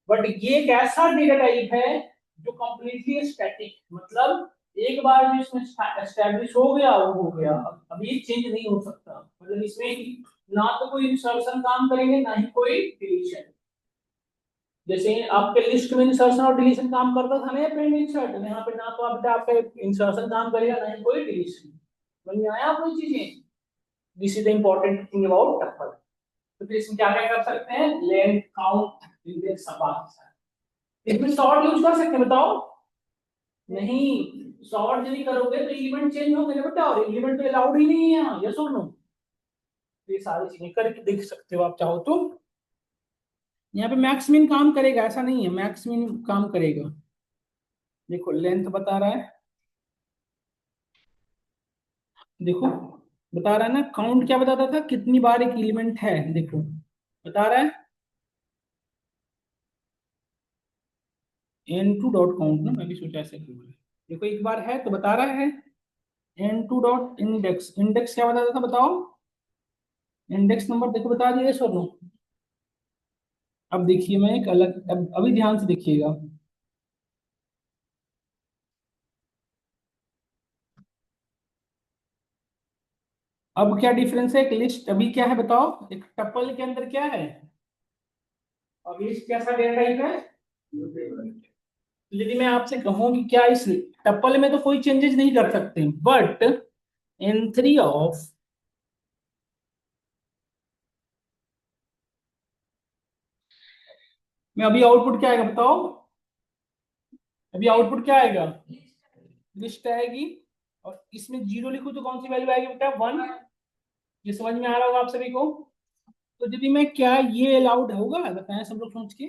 बट ये एक ऐसा डेटा टाइप है जो कंप्लीटली स्टैटिक, मतलब एक बार जो इसमें एस्टैब्लिश हो गया वो हो गया, अब ये चेंज नहीं हो सकता, मतलब इसमें ना तो कोई इंसर्शन काम करेंगे ना ही कोई डिलीशन, जैसे आपके लिस्ट में इंसर्शन और डिलीशन काम करता था ना प्रिंट इंसर्ट, यहाँ पे ना तो आपका इंसर्शन काम करेगा ना ही कोई डिलीशन, समझ में आया कोई चीजें, this is the important thing about tuple. तो फिर इसमें क्या क्या कर सकते हैं, लेंथ, काउंट, इंडेक्स, सब, इसमें सॉर्ट यूज कर सकते हैं बताओ, नहीं, सॉर्ट यदि करोगे तो एलिमेंट चेंज होंगे ना बेटा, और एलिमेंट तो अलाउड ही नहीं है यहाँ, यस और नो, ये सारी चीजें करके देख सकते हो आप चाहो तो, यहाँ पे मैक्स मिन काम करेगा ऐसा नहीं है, मैक्स मिन काम करेगा, देखो लेंथ बता रहा है, देखो बता रहा है ना, काउंट क्या बताता था, कितनी बार एक एलिमेंट है, देखो बता रहा है n2 डॉट काउंट ना, मैं भी सोचा ऐसे क्यों है, देखो एक बार है तो बता रहा है, n2 डॉट इंडेक्स, इंडेक्स क्या बताता था बताओ, इंडेक्स नंबर देखो बता दिया सर नो। अब देखिए मैं एक अलग, अब अभी ध्यान से देखिएगा, अब क्या डिफरेंस है, एक लिस्ट अभी क्या है बताओ, एक टपल के अंदर क्या है, अब लिस्ट कैसा डेटा टाइप है, यदि मैं आपसे कहूं कि क्या इस टपल में तो कोई चेंजेस नहीं कर सकते, बट इन थ्री ऑफ मैं अभी आउटपुट क्या आएगा बताओ, अभी आउटपुट क्या आएगा, लिस्ट आएगी, और इसमें जीरो लिखूं तो कौन सी वैल्यू आएगी बेटा, 1। ये समझ में आ रहा होगा आप सभी को। तो यदि मैं, क्या ये अलाउड होगा बताएं सब लोग सोच के।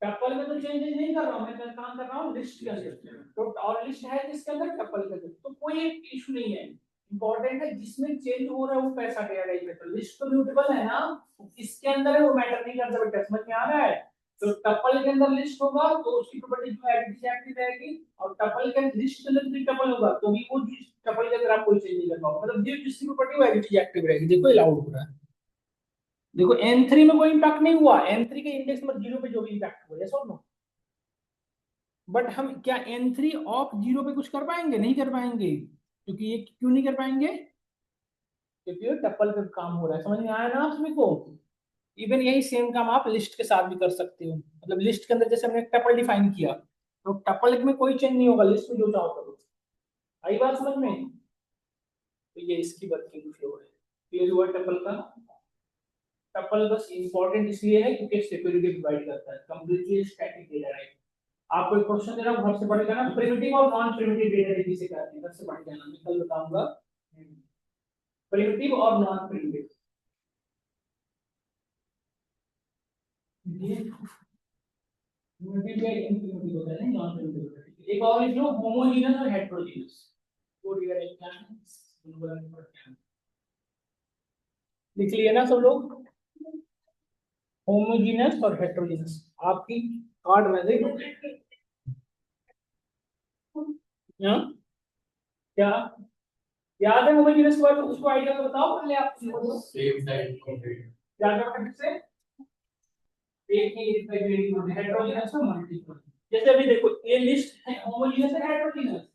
टपल में तो चेंजेस नहीं कर रहा हूं मैं, तो काम कर रहा हूँ लिस्ट के अंदर, तो और लिस्ट है जिसके अंदर टपल के अंदर, तो कोई एक इशू नहीं है। इंपॉर्टेंट है जिसमें चेंज हो रहा है वो पैसा दे रहा है, तो लिस्ट तो म्यूटेबल है ना, किसके अंदर है वो मैटर नहीं करता बेटा, समझ में आ रहा है। तो टपल के अंदर लिस्ट होगा तो उसकी प्रॉपर्टी जो है एक्टिव रहेगी, और टपल के लिस्ट के अंदर भी टपल होगा तो भी वो टपल के अंदर आप कोई चेंज नहीं कर पाओगे, मतलब जिसकी प्रॉपर्टी वो एक्टिव रहेगी। देखो अलाउड हो रहा है, देखो n3 में कोई इंपैक्ट नहीं हुआ, n3 के इंडेक्स नंबर 0 पे जो भी इंपैक्ट हुआ, यस और नो। बट हम क्या n3 ऑफ 0 पे कुछ कर पाएंगे, नहीं कर पाएंगे, क्योंकि ये क्यों नहीं कर पाएंगे, क्योंकि ये टपल पे काम हो रहा है। समझ में आया ना आप सभी को। इवन यही सेम काम आप लिस्ट के साथ भी कर सकते हो, मतलब लिस्ट के अंदर जैसे हमने टपल डिफाइन किया, तो टपल में कोई चेंज नहीं होगा, लिस्ट में जो चाहो करो। आई बात समझ में। तो ये इसकी वर्किंग फ्लो है, क्लियर हुआ टपल का। टपल बस इंपॉर्टेंट इसलिए है क्योंकि सिक्योरिटी प्रोवाइड करता है, कंप्लीटली स्टैटिक डेटा टाइप। आपको एक क्वेश्चन दे रहा हूं, घर से पढ़ लेना, प्रिमिटिव और नॉन प्रिमिटिव डेटा टाइप किसे कहते हैं, घर से पढ़ लेना, मैं कल बताऊंगा। प्रिमिटिव और नॉन प्रिमिटिव, प्रिमिटिव या इनप्रिमिटिव होता है, नॉन प्रिमिटिव होता है। एक और लिख लो, होमोजेनस और हेटेरोजेनस, वो डिवाइड क्या है, लिख लिया ना सब लोग, होमोजेनस और हेटेरोजेनस। आपकी कार्ड में देखो यहाँ क्या याद है, होमोजेनस के बारे में उसको आइडिया तो बताओ पहले आप, सेम साइड क्या क्या फिर से एक ही रिप्रेजेंटेटिव हेटेरोजेनस और मल्टीपल। जैसे अभी देखो ये लिस्ट है, होमोजेनस है हेटेरोजेनस,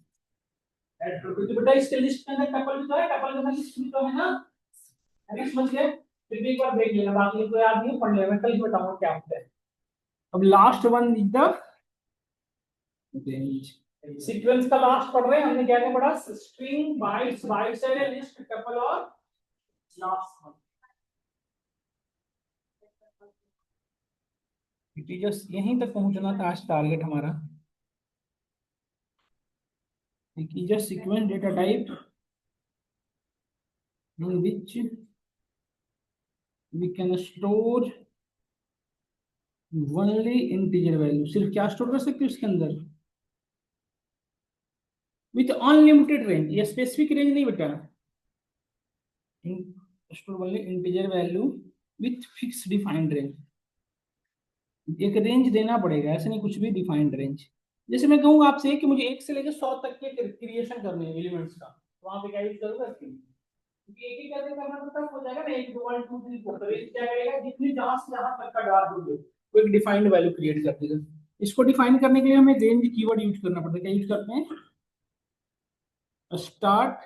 हेटेरोजेनस बेटा इसके लिस्ट के अंदर टपल भी तो है, टपल के अंदर लिस्ट भी तो है ना, है ना, समझ गए। फिर भी एक बार देख लेना, बाकी को याद नहीं पढ़ लेना, मैं कल ही बताऊंगा क्या होता है। अब last one is the range, sequence का लास्ट पढ़ रहे हैं, हमने क्या क्या पढ़ा, स्ट्रिंग, बाइट्स, बाइट्स है लिस्ट, टपल और लास्ट वन। टीचर्स यहीं तक पहुंचना था आज टारगेट हमारा। Teacher sequence data type in which we can store only integer value, सिर्फ क्या स्टोर कर सकते हैं उसके अंदर, विथ अनलिमिटेड रेंज, ये स्पेसिफिक रेंज नहीं बेटा, store only integer value with fix defined range. एक रेंज देना पड़ेगा, ऐसे नहीं कुछ भी डिफाइंड रेंज। जैसे मैं कहूंगा आपसे कि मुझे 1 से लेकर 100 तक के क्रिएशन करने हैं एलिमेंट्स का, तो वहां पे क्या यूज करूंगा, क्योंकि एक ही करके करना तो टफ हो जाएगा ना, 1 2 1 2 3 4, तो रेंज क्या करेगा, जितनी जहां से जहां तक का डाल दोगे वो एक डिफाइंड वैल्यू क्रिएट कर देगा। इसको डिफाइन करने के लिए हमें रेंज कीवर्ड यूज करना पड़ता है, क्या यूज करते हैं, स्टार्ट,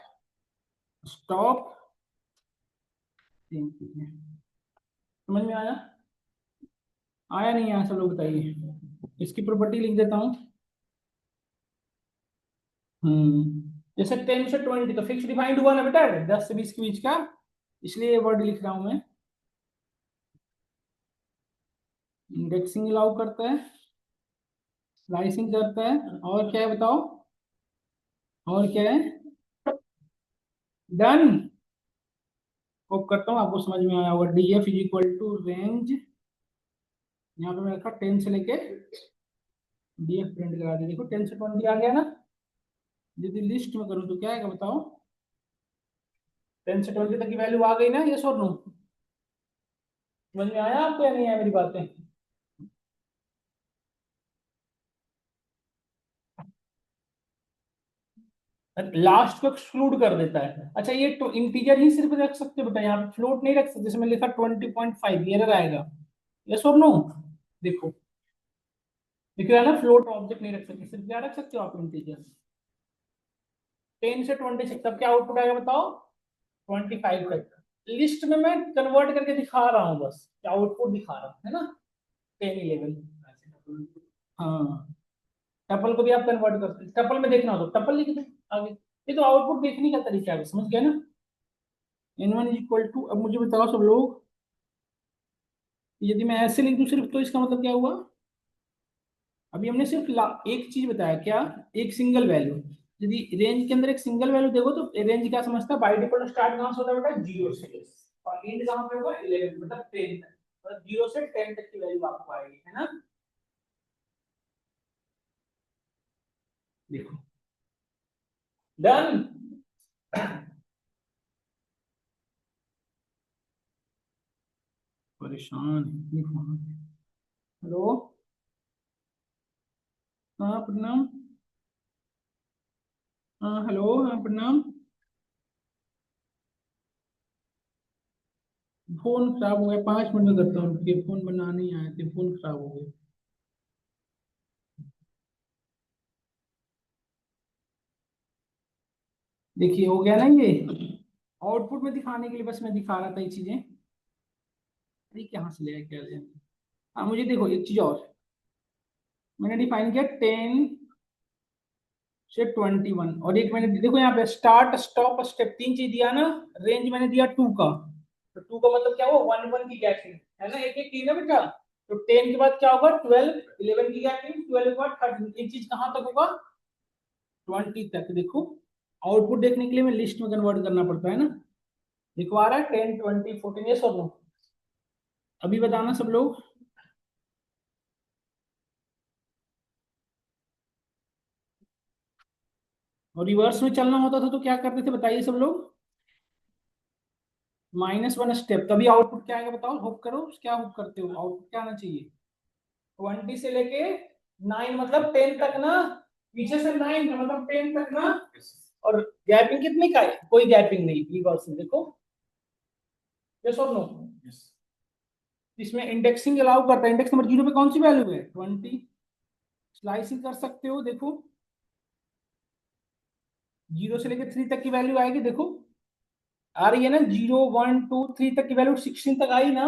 स्टॉप। समझ में आया, आया नहीं आया सब लोग बताइए। इसकी प्रॉपर्टी लिख देता हूँ। जैसे 10 से 20 तो फिक्स डिफाइंड हुआ ना बेटा, 10 से 20 के बीच का, इसलिए ये वर्ड लिख रहा हूं मैं। इंडेक्सिंग अलाउ करता है, स्लाइसिंग करता है, और क्या है बताओ, और क्या है, डन। को करता हूँ, आपको समझ में आया होगा। DF is equal to range, यहाँ पे मैं रखा 10 से लेके डीएफ प्रिंट करा दिया, देखो 10 से 20 आ गया ना। यदि लिस्ट में करूँ तो क्या आएगा बताओ, 10 से 20 तक की वैल्यू आ गई ना, ये और नो, समझ में आया आपको या नहीं आया मेरी बातें। लास्ट को एक्सक्लूड कर देता है। अच्छा ये तो इंटीजर ही सिर्फ रख सकते हो बेटा, यहाँ पे फ्लोट नहीं रख सकते, जैसे मैं लिखा 20.5 एरर आएगा, यस और नो। देखो दिख रहा है ना, फ्लोट ऑब्जेक्ट नहीं रख सकते, सिर्फ क्या रख सकते हो आप, इंटीजर। 10 से 26 तब क्या आउटपुट आएगा बताओ, 25 तक। लिस्ट में मैं कन्वर्ट करके दिखा रहा हूँ, बस क्या आउटपुट दिखा रहा हूँ, है ना, 10 11। हाँ टपल को भी आप कन्वर्ट कर सकते, टपल में देखना हो तो टपल लिख दो आगे। ये तो आउटपुट देखने का तरीका है, समझ गया ना। n1 इज इक्वल टू, अब मुझे बताओ सब लोग, यदि मैं ऐसे लिख दूं सिर्फ, तो इसका मतलब क्या हुआ? अभी हमने सिर्फ एक चीज बताया, क्या? एक सिंगल वैल्यू। यदि रेंज के अंदर एक सिंगल वैल्यू देखो तो रेंज क्या समझता है? बाय डिफॉल्ट स्टार्ट कहां से होता है बेटा? 0 से, और एंड कहां पे होगा? 11, मतलब 10 तक। मतलब 0 से 10 तक की वैल्यू आपको आएगी, है ना? देखो, डन। परेशान इतनी फोन। हेलो। हाँ प्रणाम। हाँ हेलो, हाँ प्रणाम। फोन खराब हो गया, 5 मिनट में करता हूँ, ये फोन बनाने ही आए थे, फोन खराब हो गया। देखिए हो गया ना ये। आउटपुट में दिखाने के लिए बस मैं दिखा रहा था ये चीजें। अरे कहाँ से ले आया, क्या ले आया? हाँ मुझे देखो एक चीज और, मैंने डिफाइन किया 10 से 21, और एक मैंने देखो यहाँ पे स्टार्ट स्टॉप स्टेप 3 चीज दिया ना। रेंज मैंने दिया 2 का, तो 2 का मतलब क्या हुआ? 1 1 की गैपिंग, है ना? एक एक तीन है बेटा। तो 10 के बाद क्या होगा? 12, 11 की गैपिंग, 12 के बाद 13। एक चीज कहाँ तक होगा? 20 तक। देखो आउटपुट देखने के लिए मैं लिस्ट में कन्वर्ट करना पड़ता है ना। लिखवा रहा है 10 20 14, ये सब लो। अभी बताना सब लोग। और रिवर्स में चलना होता था तो क्या करते थे बताइए सब लोग? -1 स्टेप, तभी आउटपुट क्या आएगा बताओ? होप करो, क्या होप करते हो? आउटपुट क्या आना चाहिए? 20 से लेके 9, मतलब 10 तक ना। पीछे से 9 का मतलब 10 तक ना। और गैपिंग कितने का है? कोई गैपिंग नहीं रिवर्स में, देखो। यस और नो? इसमें इंडेक्सिंग अलाउ करता है। इंडेक्स नंबर 0 पे कौन सी वैल्यू है? 20। स्लाइसिंग कर सकते हो, देखो 0 से लेकर 3 तक की वैल्यू आएगी, देखो आ रही है ना? 0 1 2 3 तक की वैल्यू 16 तक आई ना।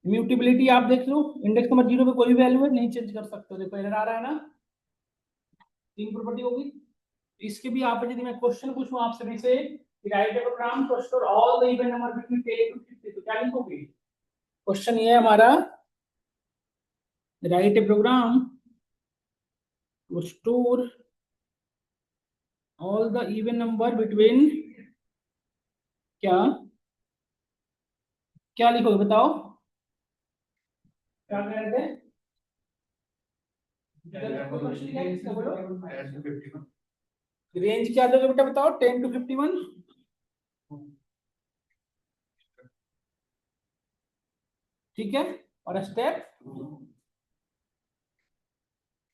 म्यूटेबिलिटी आप देख लो, इंडेक्स नंबर 0 पे कोई भी वैल्यू है नहीं चेंज कर सकते हो। देखो एरर आ रहा है ना। 3 प्रॉपर्टी होगी। इसके भी आप, यदि मैं क्वेश्चन पूछूं आप सभी से, write a program to store all the even number between 10 to 50, तो क्या लिखोगे? क्वेश्चन ये है हमारा, write a program to store all the even number between, क्या क्या लिखोगे बताओ? क्या कह रहे थे? क्वेश्चन क्या है इसका बोलो। रेंज क्या दोगे बेटा बताओ? 10 to 51। ठीक है। और स्टेप,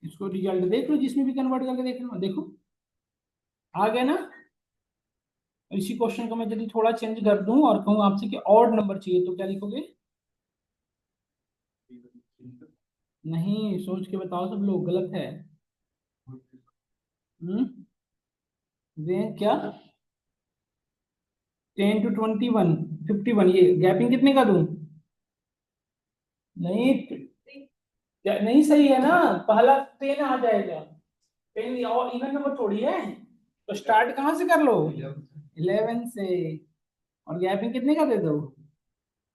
इसको रिजल्ट देख लो, जिसमें भी कन्वर्ट करके देख लो, देखो आ गया ना। इसी क्वेश्चन को मैं यदि थोड़ा चेंज कर दूं और कहूं आपसे कि ऑड नंबर चाहिए, तो क्या लिखोगे? नहीं, सोच के बताओ सब लोग, गलत है। हम्म। क्या? 10 to 21, 51, ये गैपिंग कितने का दूं? नहीं, नहीं सही है ना। पहला 10 आ जाएगा। 10 और इवन नंबर थोड़ी है, तो स्टार्ट कहाँ से कर लो? 11 से। और गैपिंग कितने का दे दो?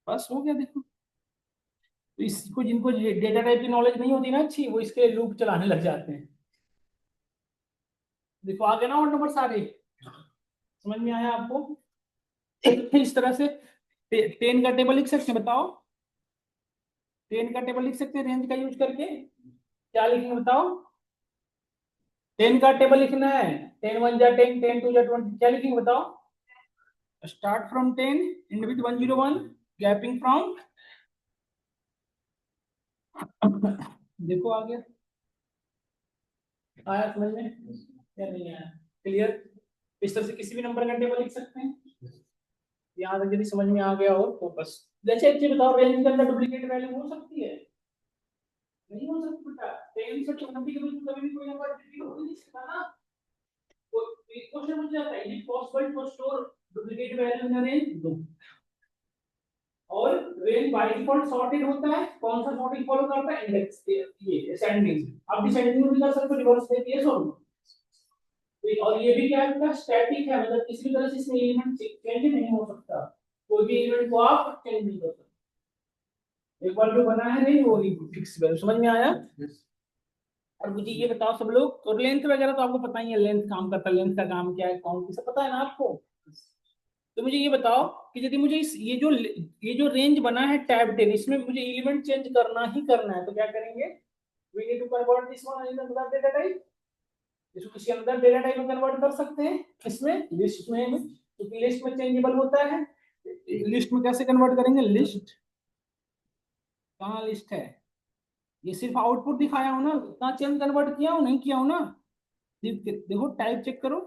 बस हो गया, देखो। तो इसको, जिनको डेटा टाइप की नॉलेज नहीं होती ना अच्छी, वो इसके लूप चलाने लग जाते हैं। देखो आ गए ना और नंबर सारे, समझ में आया आपको? इस तरह से 10 का टेबल लिख सकते हैं, बताओ। 10 का टेबल लिख सकते हैं रेंज का यूज करके। क्या लिखेंगे बताओ? 10 का टेबल लिखना है। 10 1 जा 10, 10 2 जा 20, क्या लिखेंगे बताओ? Start from 10, and with 101, gapping from. देखो आ गया, आया समझ में या नहीं आया? क्लियर? इस तरह से किसी भी नंबर का टेबल लिख सकते हैं। यहाँ तक यदि समझ में आ गया हो तो बस। जैसे एक चीज बताओ, रेंज के अंदर डुप्लीकेट वैल्यू हो सकती है? नहीं हो सकती बेटा। 10 से 20 के बीच में कभी भी कोई नंबर डुप्लीकेट हो ही नहीं सकता ना। तो क्वेश्चन पूछ जाता है, is it possible to store duplicate value in range? दो। और रेंज बाय डिफॉल्ट सॉर्टेड होता है, कौन सा सॉर्टिंग फॉलो करता है? इंडेक्स, ये असेंडिंग। अब डिसेंडिंग में भी कर सकते हो, रिवर्स में भी, ये सब। और ये भी क्या है, स्टैटिक है, मतलब किसी भी तरह से इसमें एलिमेंट चेंज नहीं हो सकता। कोई भी एलिमेंट को आप चेंज नहीं कर सकते, एक बार जो बना है नहीं वो ही फिक्स वैल्यू। समझ में आया? और मुझे ये बताओ सब लोग, और लेंथ वगैरह तो आपको पता ही है, लेंथ काम करता है, लेंथ का काम क्या है, कौन सी सब पता है ना आपको। तो मुझे ये बताओ कि यदि मुझे इस ये जो रेंज बना है टैब 10, इसमें मुझे एलिमेंट चेंज करना ही करना है, तो क्या करेंगे? We need to convert this one in another data type. इसको किसी अंदर डेटा टाइप में कन्वर्ट कर सकते हैं, किसमें? लिस्ट में, क्योंकि लिस्ट में चेंजेबल होता है। लिस्ट में कैसे कन्वर्ट करेंगे? लिस्ट, कहाँ लिस्ट है? ये सिर्फ आउटपुट दिखाया हो ना, कहाँ चेंज कन्वर्ट किया हो? नहीं किया हो ना। देखो टाइप चेक करो,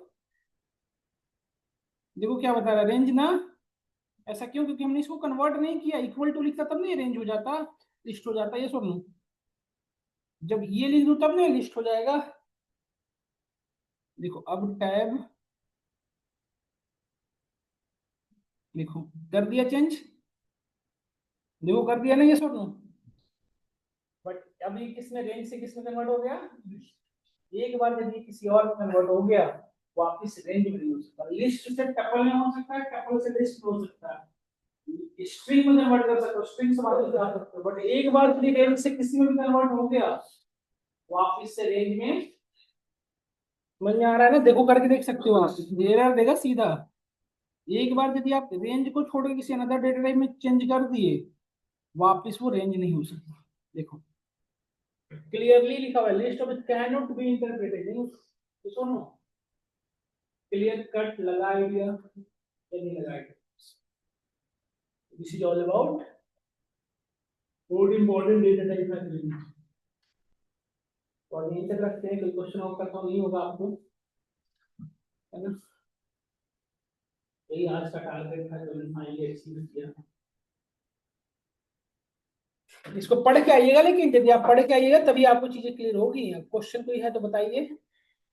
देखो क्या बता रहा है, रेंज ना। ऐसा क्यों? क्योंकि हमने इसको कन्वर्ट नहीं किया, इक्वल टू लिखता तब नहीं रेंज हो जाता, लिस्ट हो जाता। ये सुन, जब ये लिख दूं तब नहीं लिस्ट हो जाएगा। देखो अब टैब लिखो, कर दिया चेंज, देखो कर दिया ना, ये सुन। बट अभी किसमें, रेंज से किसमें कन्वर्ट हो गया? एक बार यदि किसी और में कन्वर्ट हो गया, वापिस रेंज में नहीं हो सकता। लिस्ट से टपल में हो सकता है, टपल से लिस्ट हो सकता है, स्ट्रिंग में कन्वर्ट कर सकते हो, स्ट्रिंग से वापस जा सकते हो। बट एक बार यदि रेंज से किसी में भी कन्वर्ट हो गया, वापिस से रेंज में। समझ में आ रहा है ना? देखो करके देख सकते हो आप, एरर देगा सीधा। एक बार यदि आप रेंज को छोड़ के किसी अनदर डेटा टाइप में चेंज कर दिए, वापिस वो रेंज नहीं हो सकता। देखो क्लियरली लिखा हुआ है, list of can not be interpreted. नहीं तो सुनो, क्लियर कट लगा आइडिया या नहीं लगा idea? This is all about four important data type है। और यहीं तक रखते हैं, कोई क्वेश्चन और तो नहीं होगा आपको, है ना? यही आज का टारगेट था, जो फाइनली अचीव किया। इसको पढ़ के आइएगा, लेकिन यदि आप पढ़ के आइएगा तभी आपको चीजें क्लियर होगी। क्वेश्चन कोई है तो बताइए।